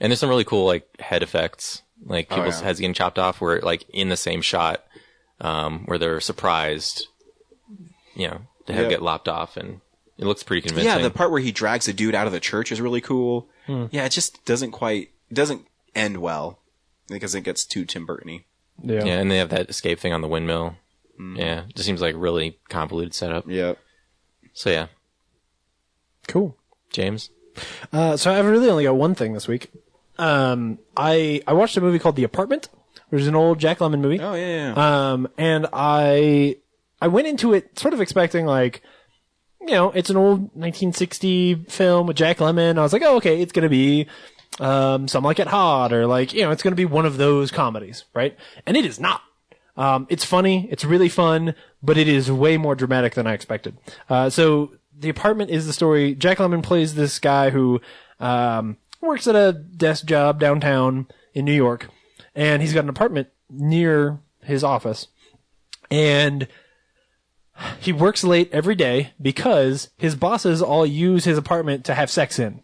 And there's some really cool, like, head effects, like people's heads getting chopped off, where, like, in the same shot, where they're surprised, to have get lopped off, and it looks pretty convincing. Yeah, the part where he drags a dude out of the church is really cool. Yeah, it just doesn't end well. Because it gets too Tim Burton-y. Yeah, and they have that escape thing on the windmill. Yeah, it just seems like really convoluted setup. Yeah. So yeah. Cool. James? So I've really only got one thing this week. I watched a movie called The Apartment, which is an old Jack Lemmon movie. Oh, yeah. And I went into it sort of expecting like, it's an old 1960 film with Jack Lemmon. I was like, oh, okay, it's going to be Some Like It Hot, or like, it's going to be one of those comedies, right? And it is not. It's funny. It's really fun, but it is way more dramatic than I expected. So The Apartment is the story. Jack Lemmon plays this guy who, works at a desk job downtown in New York, and he's got an apartment near his office. And he works late every day because his bosses all use his apartment to have sex in.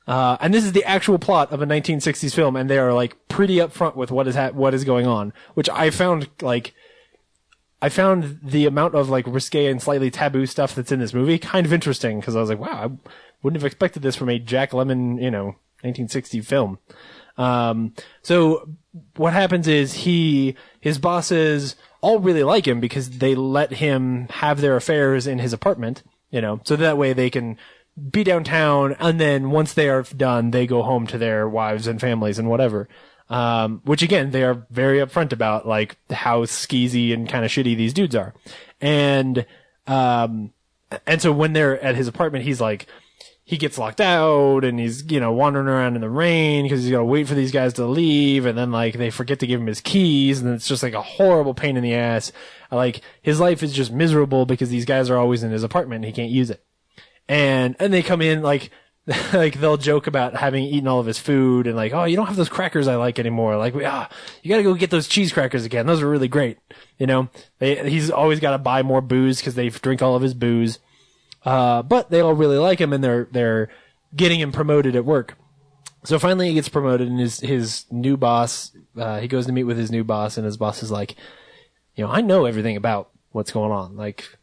And this is the actual plot of a 1960s film, and they are like pretty upfront with what is going on, which I found the amount of like risque and slightly taboo stuff that's in this movie kind of interesting, because I was like, wow, I wouldn't have expected this from a Jack Lemmon, 1960 film. So what happens is his bosses all really like him because they let him have their affairs in his apartment, so that way they can be downtown, and then once they are done, they go home to their wives and families and whatever. Which again, they are very upfront about, like, how skeezy and kind of shitty these dudes are. And so when they're at his apartment, he's like, he gets locked out, and he's, wandering around in the rain because he's got to wait for these guys to leave, and then, like, they forget to give him his keys, and it's just, like, a horrible pain in the ass. Like, his life is just miserable because these guys are always in his apartment and he can't use it. And they come in, like they'll joke about having eaten all of his food and like, oh, you don't have those crackers I like anymore. Like, you gotta go get those cheese crackers again. Those are really great. He's always gotta buy more booze because they drink all of his booze. But they all really like him, and they're getting him promoted at work. So finally he gets promoted, and his new boss, he goes to meet with his new boss, and his boss is like, I know everything about what's going on. Like,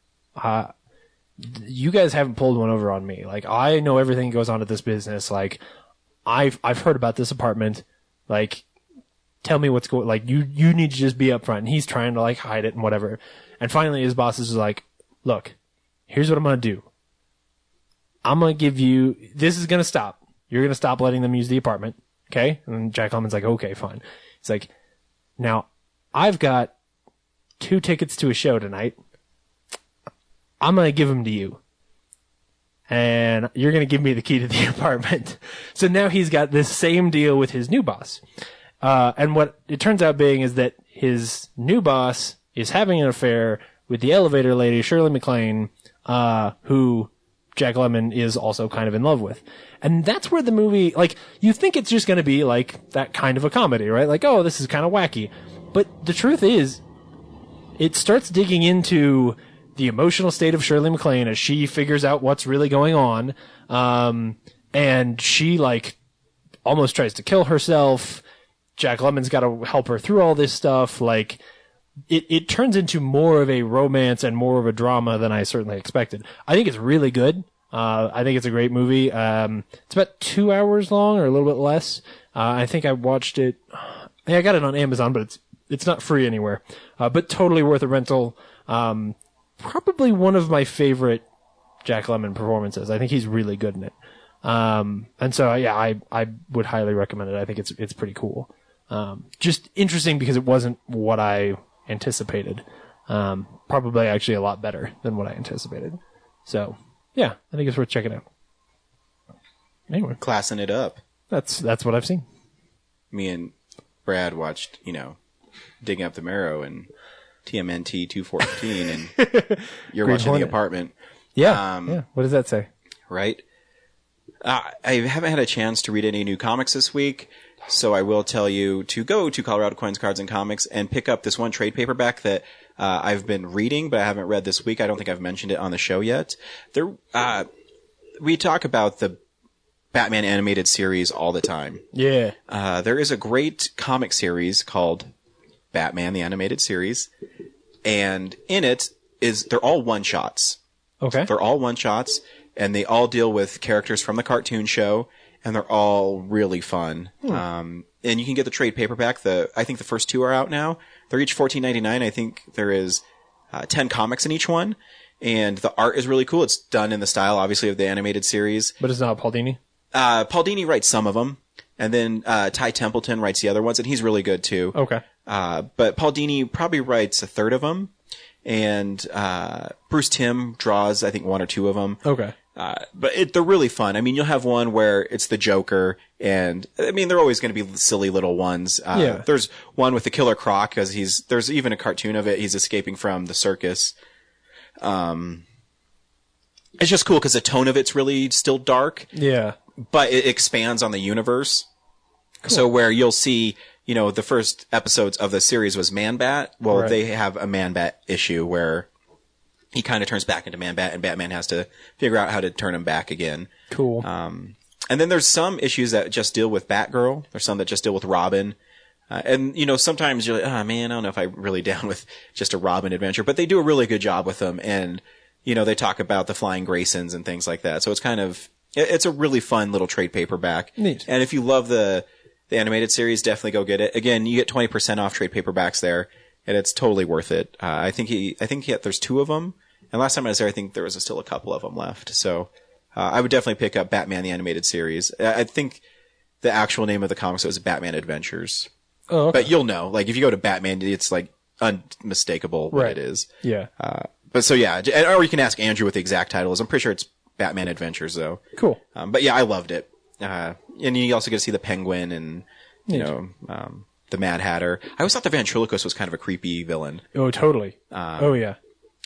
you guys haven't pulled one over on me. Like, I know everything that goes on at this business. Like, I've heard about this apartment. Like, tell me what's going, like, you need to just be upfront. And he's trying to, like, hide it and whatever. And finally his boss is like, look, here's what I'm going to do. I'm going to give you, this is going to stop. You're going to stop letting them use the apartment. Okay? And Jack Lemmon's like, okay, fine. He's like, now, I've got 2 tickets to a show tonight. I'm going to give them to you. And you're going to give me the key to the apartment. So now he's got this same deal with his new boss. And what it turns out being is that his new boss is having an affair with the elevator lady, Shirley MacLaine, who Jack Lemmon is also kind of in love with. And that's where the movie, like, you think it's just going to be like that kind of a comedy, right? Like, oh, this is kind of wacky. But the truth is, it starts digging into the emotional state of Shirley MacLaine as she figures out what's really going on. And she, like, almost tries to kill herself. Jack Lemmon's got to help her through all this stuff. Like, it turns into more of a romance and more of a drama than I certainly expected. I think it's really good. I think it's a great movie. It's about 2 hours long or a little bit less. I think I watched it. I got it on Amazon, but it's not free anywhere. But totally worth a rental. Probably one of my favorite Jack Lemmon performances. I think he's really good in it. And so, yeah, I would highly recommend it. I think it's pretty cool. Just interesting because it wasn't what I anticipated. Probably actually a lot better than what I anticipated. So, yeah, I think it's worth checking out. Anyway. Classing it up. That's what I've seen. Me and Brad watched, Digging Up the Marrow and TMNT 214, and you're Green watching Hornet. The Apartment. Yeah. Yeah. What does that say? Right. I haven't had a chance to read any new comics this week, so I will tell you to go to Colorado Coins, Cards, and Comics and pick up this one trade paperback that I've been reading, but I haven't read this week. I don't think I've mentioned it on the show yet. We talk about the Batman animated series all the time. Yeah. There is a great comic series called Batman the Animated Series, and in it they're all one-shots. Okay. They're all one-shots, and they all deal with characters from the cartoon show, and they're all really fun. And you can get the trade paperback. I think the first 2 are out now. They're each $14.99. I think there is 10 comics in each one, and the art is really cool. It's done in the style, obviously, of the animated series. But it's not Paul Dini? Paul Dini writes some of them, and then Ty Templeton writes the other ones, and he's really good too. Okay. But Paul Dini probably writes a third of them, and Bruce Timm draws, I think, 1 or 2 of them. Okay. But they're really fun. I mean, you'll have one where it's the Joker, and I mean, they're always going to be silly little ones. Yeah. There's one with the Killer Croc, because there's even a cartoon of it. He's escaping from the circus. It's just cool because the tone of it's really still dark. Yeah. But it expands on the universe. Cool. So where you'll see, the first episodes of the series was Man-Bat. Well, They have a Man-Bat issue where he kind of turns back into Man-Bat, and Batman has to figure out how to turn him back again. Cool. And then there's some issues that just deal with Batgirl. There's some that just deal with Robin. And, sometimes you're like, oh man, I don't know if I'm really down with just a Robin adventure, but they do a really good job with them. And, they talk about the Flying Graysons and things like that. So it's a really fun little trade paperback. Neat. And if you love the animated series, definitely go get it. Again, you get 20% off trade paperbacks there, and it's totally worth it. I think there's 2 of them. And last time I was there, I think there was still a couple of them left. So, I would definitely pick up Batman the Animated Series. I think the actual name of the comics was Batman Adventures. Oh, okay. But you'll know. Like, if you go to Batman, it's like unmistakable what it is. Yeah. But so yeah, or you can ask Andrew what the exact title is. I'm pretty sure it's Batman Adventures though. Cool. But yeah, I loved it. And you also get to see the Penguin and, the Mad Hatter. I always thought the ventriloquist was kind of a creepy villain. Oh, totally. Oh, yeah.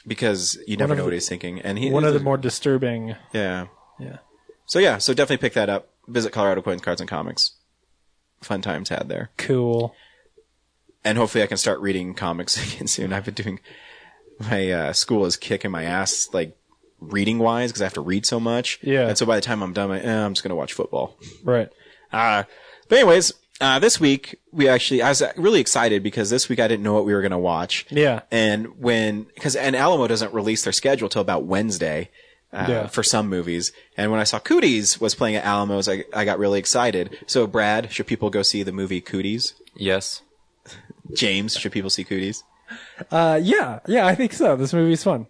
Because you never know what he's thinking. And one of the more disturbing. Yeah. Yeah. So definitely pick that up. Visit Colorado Coins, Cards, and Comics. Fun times had there. Cool. And hopefully I can start reading comics again soon. I've been doing, my school is kicking my ass, like, reading-wise, because I have to read so much. Yeah. And so by the time I'm done, I'm just going to watch football. Right. But anyways, this week, I was really excited because this week I didn't know what we were going to watch. Yeah. And and Alamo doesn't release their schedule till about Wednesday. For some movies. And when I saw Cooties was playing at Alamo's, I got really excited. So, Brad, should people go see the movie Cooties? Yes. James, should people see Cooties? Yeah, I think so. This movie's fun.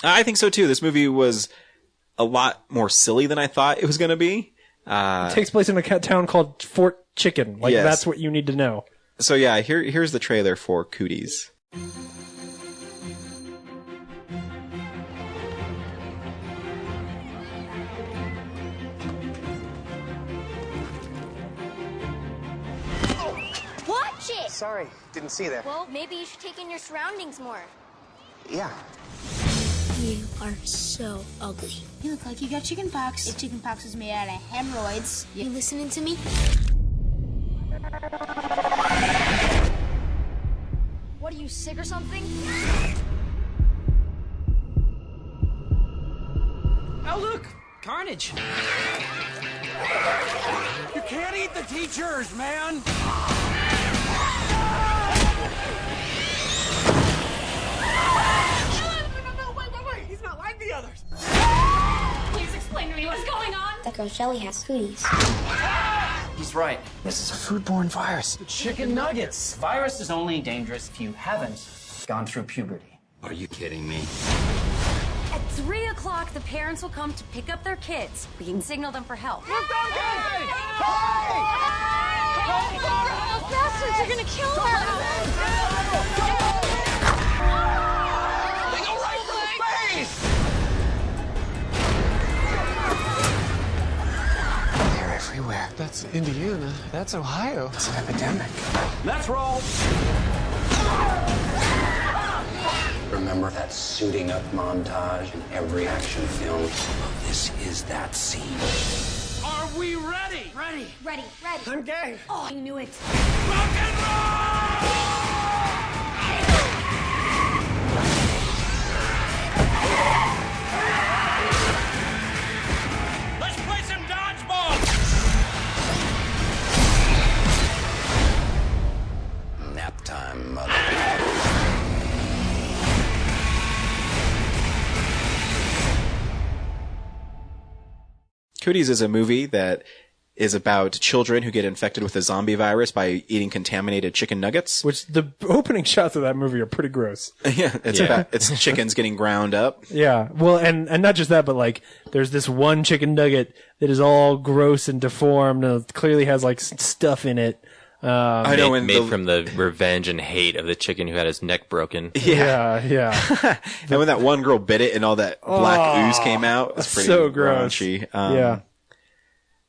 I think so too. This movie was a lot more silly than I thought it was going to be. It takes place in a town called Fort Chicken. Yes. That's what you need to know. So yeah, here's the trailer for Cooties. Watch it! Sorry, didn't see that. Well, maybe you should take in your surroundings more. Yeah. You are so ugly. You look like you got chicken pox. If chicken pox is made out of hemorrhoids. You listening to me? What, are you sick or something? Oh, look! Carnage! You can't eat the teachers, man! Wait! He's not like the others! Please explain to me what's going on! That girl Shelly has cooties. He's right. This is a foodborne virus. The chicken nuggets! Virus is only dangerous if you haven't gone through puberty. Are you kidding me? At 3 o'clock, the parents will come to pick up their kids. We can signal them for help. Those bastards are gonna kill her! They go right for the face! They're everywhere. That's Indiana. That's Ohio. It's an epidemic. Let's roll! Remember that suiting up montage in every action film? This is that scene. Are we ready? Ready. I'm gay. Oh, I knew it. Rock and roll! Let's play some dodgeball! Nap time, mother. Cooties is a movie that is about children who get infected with a zombie virus by eating contaminated chicken nuggets. Which the opening shots of that movie are pretty gross. Yeah, it's chickens getting ground up. Yeah, well, and not just that, but like there's this one chicken nugget that is all gross and deformed and it clearly has like stuff in it. I know, made from the revenge and hate of the chicken who had his neck broken. Yeah. And when that one girl bit it and all that black ooze came out, it was pretty so gross. raunchy. Yeah.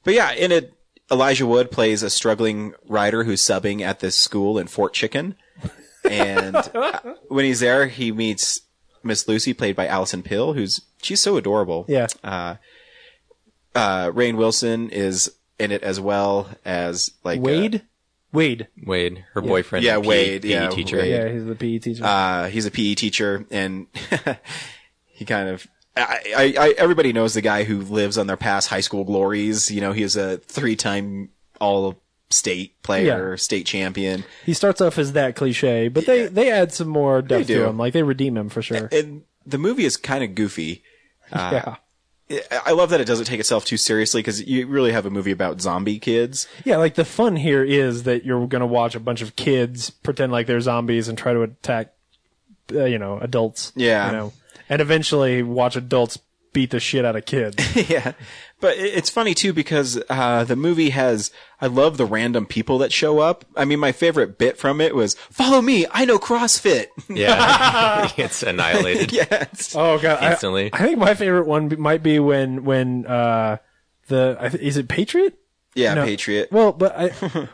But yeah, in it, Elijah Wood plays a struggling writer who's subbing at this school in Fort Chicken. And when he's there, he meets Miss Lucy, played by Allison Pill, she's so adorable. Yeah. Rainn Wilson is in it as well as like Wade, her boyfriend. Yeah, Wade. PE teacher. Wade. Yeah, he's the PE teacher. He's a PE teacher, and he kind of. Everybody knows the guy who lives on their past high school glories. You know, he is a 3-time all-state player, state champion. He starts off as that cliche, but they add some more depth to him. Like, they redeem him for sure. And the movie is kind of goofy. I love that it doesn't take itself too seriously because you really have a movie about zombie kids. Yeah, like the fun here is that you're going to watch a bunch of kids pretend like they're zombies and try to attack, adults. Yeah. And eventually watch adults beat the shit out of kids. Yeah. But it's funny too because the movie has, I love the random people that show up. I mean, my favorite bit from it was, follow me, I know CrossFit. Yeah. It's annihilated. Yes. Oh god. Instantly. I think my favorite one might be when is it Patriot? Yeah, No. Patriot. Well, but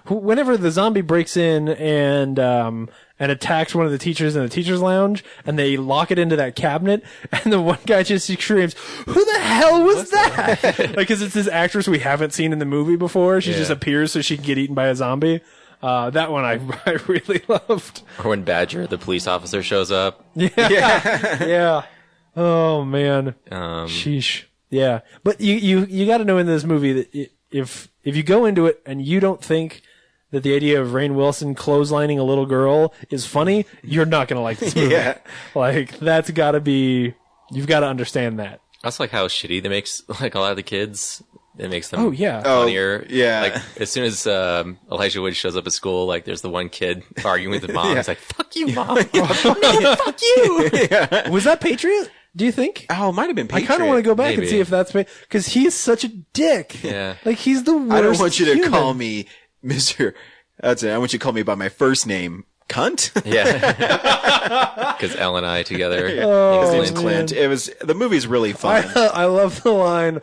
whenever the zombie breaks in and attacks one of the teachers in the teacher's lounge, and they lock it into that cabinet, and the one guy just screams, "Who the hell was that?" Like, because it's this actress we haven't seen in the movie before. She just appears so she can get eaten by a zombie. That one I really loved. Or when Badger, the police officer, shows up. Yeah. Oh man. Sheesh. Yeah. But you got to know in this movie that if you go into it and you don't think that the idea of Rainn Wilson clotheslining a little girl is funny, you're not going to like this movie. Like, that's got to be, you've got to understand that. That's like how shitty they makes like a lot of the kids. It makes them funnier. Oh, yeah. Like as soon as Elijah Wood shows up at school, like there's the one kid arguing with his mom. He's like, "Fuck you, mom." No, fuck you. Was that Patriot? Do you think? Oh, it might have been Patriot. I kind of want to go back Maybe. and see if that's because he's such a dick. Yeah. Like, he's the worst. I don't want you to human. call me Mr. That's it. I want you to call me by my first name, cunt. Yeah. Because Elle and I together. His name's Clint. It was, the movie's really fun. I love the line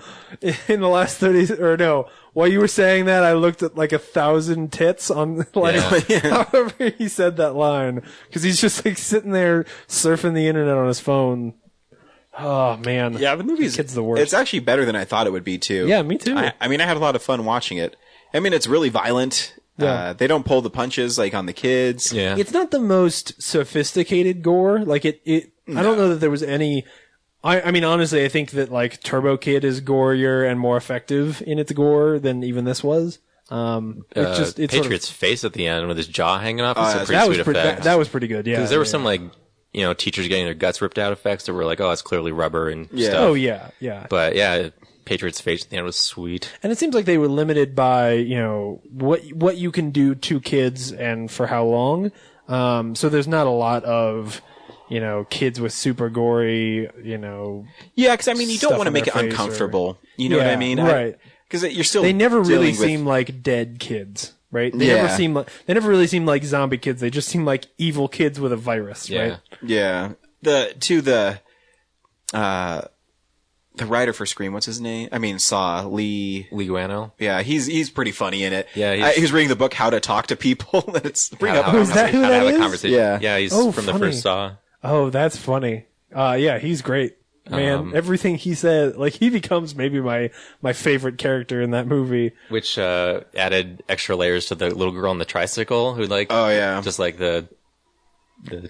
in the last 30, or no, while you were saying that, I looked at like 1,000 tits on, like, however he said that line. Because he's just like sitting there surfing the internet on his phone. Oh, man. Yeah, the movie's kid's the worst. It's actually better than I thought it would be, too. Yeah, me too. I mean, I had a lot of fun watching it. I mean, it's really violent. Yeah. They don't pull the punches like on the kids. Yeah. It's not the most sophisticated gore. Like I don't know that there was any. I mean, honestly, I think that like Turbo Kid is gorier and more effective in its gore than even this was. It's Patriot's face at the end with his jaw hanging off. It's a pretty that sweet was effect. that was pretty good. Yeah, Because there were some like teachers getting their guts ripped out effects that were like, oh, it's clearly rubber and stuff. Oh yeah, yeah. But yeah, Patriot's face at the end was sweet. And it seems like they were limited by what you can do to kids and for how long. So there's not a lot of kids with super gory Yeah, because I mean, you don't want to make it uncomfortable. You know what I mean? Right. Because you're still. They never really dealing with- seem like dead kids. Right? They Yeah. never really seem like zombie kids. They just seem like evil kids with a virus, right? Yeah. The writer for Scream, what's his name? I mean, Saw, Lee Guano. Yeah, he's pretty funny in it. Yeah, he was reading the book How to Talk to People, and it's bring up Is that who how to that have is? a conversation. Yeah. Yeah, he's Oh, from funny. the first Saw. Oh, that's funny. Yeah, he's great. Man, everything he said, like he becomes maybe my favorite character in that movie. Which added extra layers to the little girl on the tricycle who just like the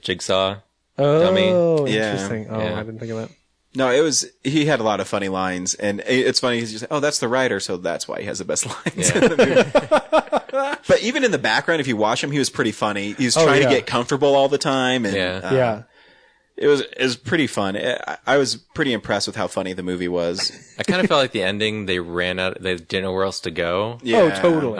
jigsaw dummy. Oh, Yeah. interesting. Oh, Yeah. I didn't think of that. No, he had a lot of funny lines, and it's funny. He's just, oh, that's the writer, so that's why he has the best lines in the movie. But even in the background, if you watch him, he was pretty funny. He was trying to get comfortable all the time, and it was pretty fun. I was pretty impressed with how funny the movie was. I kind of felt like the ending, they ran out, they didn't know where else to go. Yeah. Oh, totally.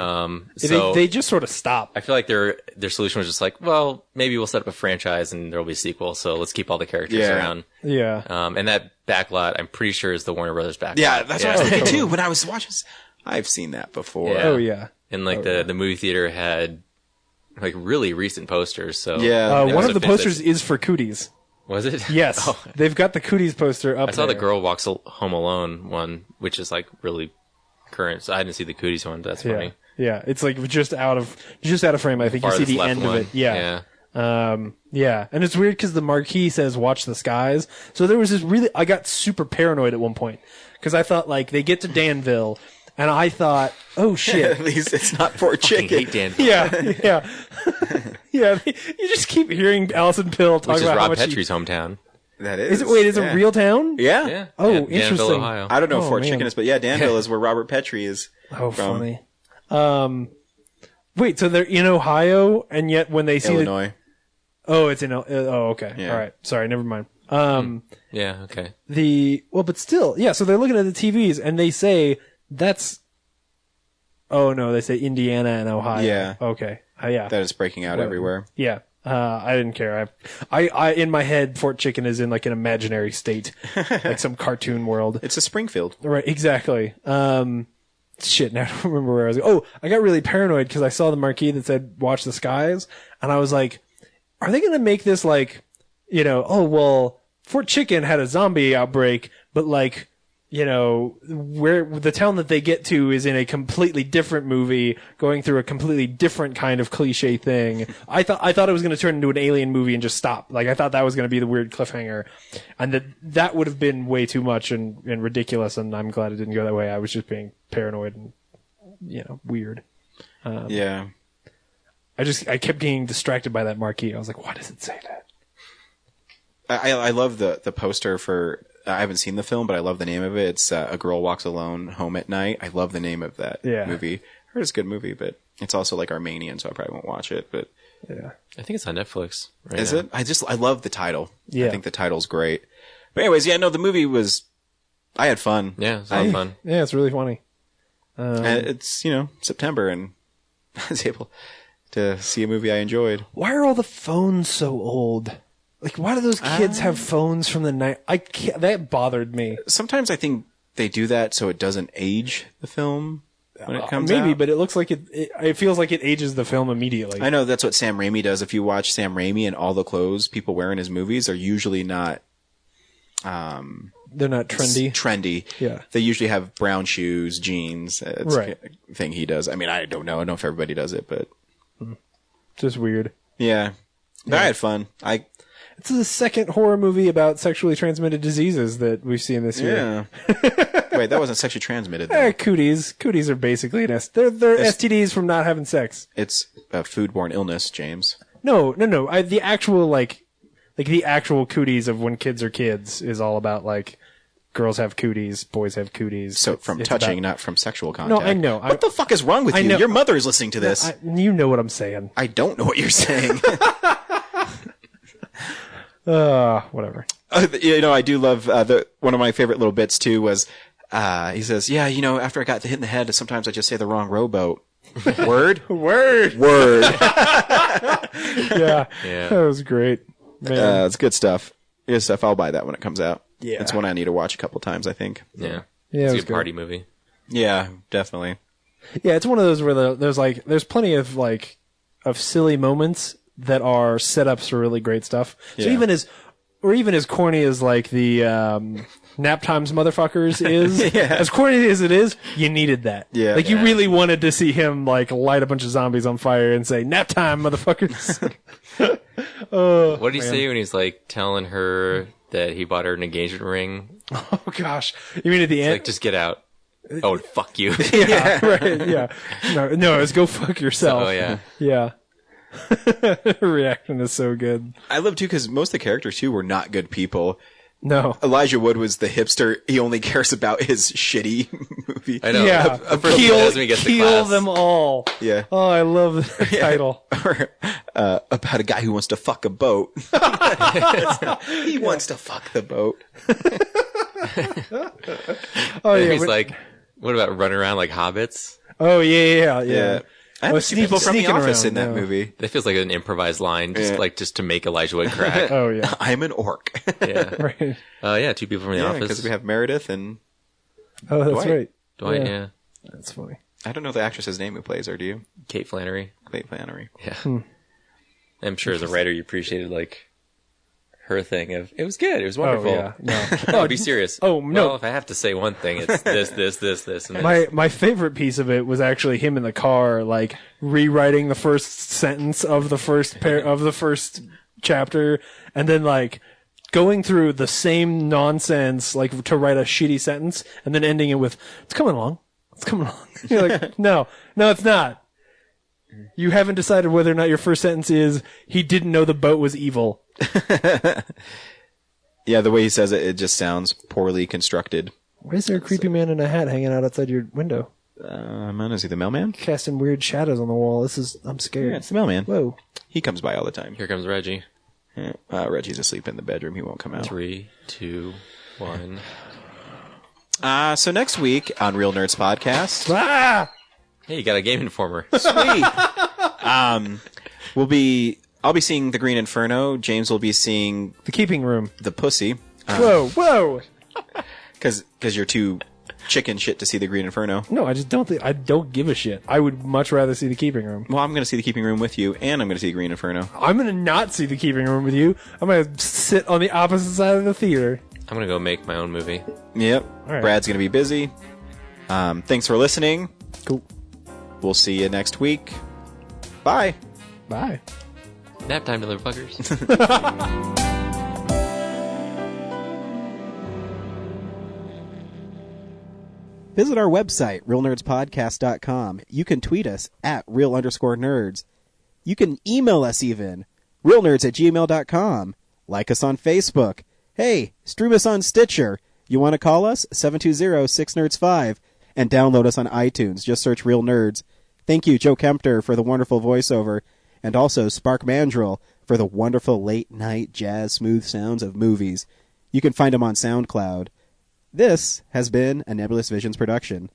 So they just sort of stopped. I feel like their solution was just like, well, maybe we'll set up a franchise and there'll be a sequel, so let's keep all the characters around. Yeah. And that backlot, I'm pretty sure is the Warner Brothers backlot. Yeah, that's what I was thinking too. When I was watching this, I've seen that before. Yeah. Oh yeah. And like the movie theater had like really recent posters, so one of the posters is for Cooties. Was it? Yes, Oh. they've got the Cooties poster up. I saw there. the Girl Walks Home Alone one, which is like really current. So I didn't see the Cooties one. But that's funny. Yeah, it's like just out of frame. I think you see Farthest the left end one. of it. Yeah. Yeah, and it's weird because the marquee says "Watch the skies." So there was this I got super paranoid at one point because I thought like they get to Danville, and I thought, oh shit, At least it's not for chicken. Hate Danville. yeah. You just keep hearing Alison Pill talk Which is about how Rob much Petrie's hometown. That is. Is it a real town? Yeah. Yeah. Oh, Danville, interesting. Ohio. I don't know if Oh, Fort man. Chicken is, but yeah, Danville is where Robert Petrie is. Oh, from. funny. Wait, so they're in Ohio, and yet when they see Illinois. it's in. Oh, okay. Yeah. All right. Sorry, never mind. Yeah, okay. But still, yeah. So they're looking at the TVs, and they say that's. Oh no, they say Indiana and Ohio. Yeah. Okay. Yeah. That is breaking out Whatever. everywhere. Yeah. I didn't care. I in my head, Fort Chicken is in like an imaginary state, like some cartoon world. It's a Springfield. Right. Exactly. Shit. Now I don't remember where I was. Oh, I got really paranoid because I saw the marquee that said "Watch the Skies," and I was like, "Are they going to make this like, oh well, Fort Chicken had a zombie outbreak, but like." Where the town that they get to is in a completely different movie, going through a completely different kind of cliche thing. I thought it was going to turn into an alien movie and just stop. Like I thought that was going to be the weird cliffhanger, and that would have been way too much and ridiculous. And I'm glad it didn't go that way. I was just being paranoid and weird. Yeah. I kept getting distracted by that marquee. I was like, why does it say that? I love the poster for. I haven't seen the film, but I love the name of it. It's A Girl Walks Alone Home at Night. I love the name of that movie. I heard it's a good movie, but it's also like Armenian, so I probably won't watch it. But yeah, I think it's on Netflix. Right is now. it? I love the title. Yeah. I think the title's great. But anyways, yeah, no, the movie was. I had fun. Yeah, it's a lot of fun. Yeah, it's really funny. And it's September, and I was able to see a movie I enjoyed. Why are all the phones so old? Like, why do those kids have phones from the night? That bothered me. Sometimes I think they do that so it doesn't age the film when it comes out. Maybe, but it looks like it feels like it ages the film immediately. I know that's what Sam Raimi does. If you watch Sam Raimi and all the clothes people wear in his movies are usually not. They're not trendy. Yeah. They usually have brown shoes, jeans. It's Right. a thing he does. I mean, I don't know. I don't know if everybody does it, but. Just weird. Yeah. But I had fun. It's the second horror movie about sexually transmitted diseases that we've seen this year. Yeah. Wait, that wasn't sexually transmitted, though. Cooties. Cooties are basically they're STDs from not having sex. It's a foodborne illness, James. No. The actual like the actual cooties of when kids are kids is all about like girls have cooties, boys have cooties. So from it's touching, about- not from sexual contact. No, I know. What the fuck is wrong with I you? know. Your mother is listening to this. You know what I'm saying. I don't know what you're saying. Whatever. I do love one of my favorite little bits too was he says, "Yeah, after I got hit in the head, sometimes I just say the wrong rowboat." Word. Word. Yeah. That was great. Man. It's good stuff. Good stuff. I'll buy that when it comes out. Yeah. It's one I need to watch a couple times, I think. Yeah. Yeah, It's it a was good party movie. Yeah, definitely. Yeah, it's one of those where there's plenty of of silly moments that are setups for really great stuff. So Yeah. even as corny as like the nap times motherfuckers is, as corny as it is, you needed that. Yeah. Like you really wanted to see him like light a bunch of zombies on fire and say nap time motherfuckers. What did he say when he's like telling her that he bought her an engagement ring? Oh gosh. You mean at the It's end? like, just get out. Oh, fuck you. Yeah, right. Yeah. No, it's go fuck yourself. Oh, yeah. Yeah. Her reaction is so good. I love too because most of the characters too were not good people. No. Elijah Wood was the hipster. He only cares about his shitty movie. I know. Yeah. The first one he does when he gets to Kill class. them all. Yeah. Oh, I love the title. Or, about a guy who wants to fuck a boat. He wants to fuck the boat. Oh And yeah. he's like, what about running around like hobbits? Oh yeah. Yeah. I haven't seen people from The sneaking Office around, in that yeah. movie. That feels like an improvised line, just to make Elijah Wood crack. Oh yeah. I'm an orc. Yeah. Right. Yeah, two people from The Yeah, Office. because we have Meredith and Oh, that's Dwight. right. Dwight, yeah. That's funny. I don't know the actress's name who plays her. Do you? Kate Flannery. Kate Flannery. Yeah. I'm sure as a writer you appreciated like her thing of it was good, it was wonderful. Oh, yeah. No. No, be serious. Oh, no. Well, if I have to say one thing, it's this, and this. My favorite piece of it was actually him in the car, like rewriting the first sentence of the first of the first chapter, and then like going through the same nonsense, like to write a shitty sentence, and then ending it with "It's coming along, it's coming along." You're like, no, it's not. You haven't decided whether or not your first sentence is he didn't know the boat was evil. Yeah, the way he says it, it just sounds poorly constructed. Why is there a creepy man in a hat hanging out outside your window? Is he the mailman? Casting weird shadows on the wall. I'm scared. Yeah, it's the mailman. Whoa. He comes by all the time. Here comes Reggie. Yeah. Reggie's asleep in the bedroom. He won't come out. 3, 2, 1. So next week on Real Nerds Podcast. Hey, you got a Game Informer. Sweet. I'll be seeing The Green Inferno. James will be seeing The Keeping Room. The Pussy. Whoa. Because you're too chicken shit to see The Green Inferno. No, I just don't I don't give a shit. I would much rather see The Keeping Room. Well, I'm going to see The Keeping Room with you, and I'm going to see Green Inferno. I'm going to not see The Keeping Room with you. I'm going to sit on the opposite side of the theater. I'm going to go make my own movie. Yep. Right. Brad's going to be busy. Thanks for listening. Cool. We'll see you next week. Bye. Bye. Nap time, motherfuckers. Visit our website, realnerdspodcast.com. You can tweet us at real_nerds. You can email us even, realnerds@gmail.com. Like us on Facebook. Hey, stream us on Stitcher. You want to call us? 720-6nerds5. And download us on iTunes. Just search Real Nerds. Thank you, Joe Kempter, for the wonderful voiceover. And also Spark Mandrill for the wonderful late-night jazz smooth sounds of movies. You can find them on SoundCloud. This has been a Nebulous Visions production.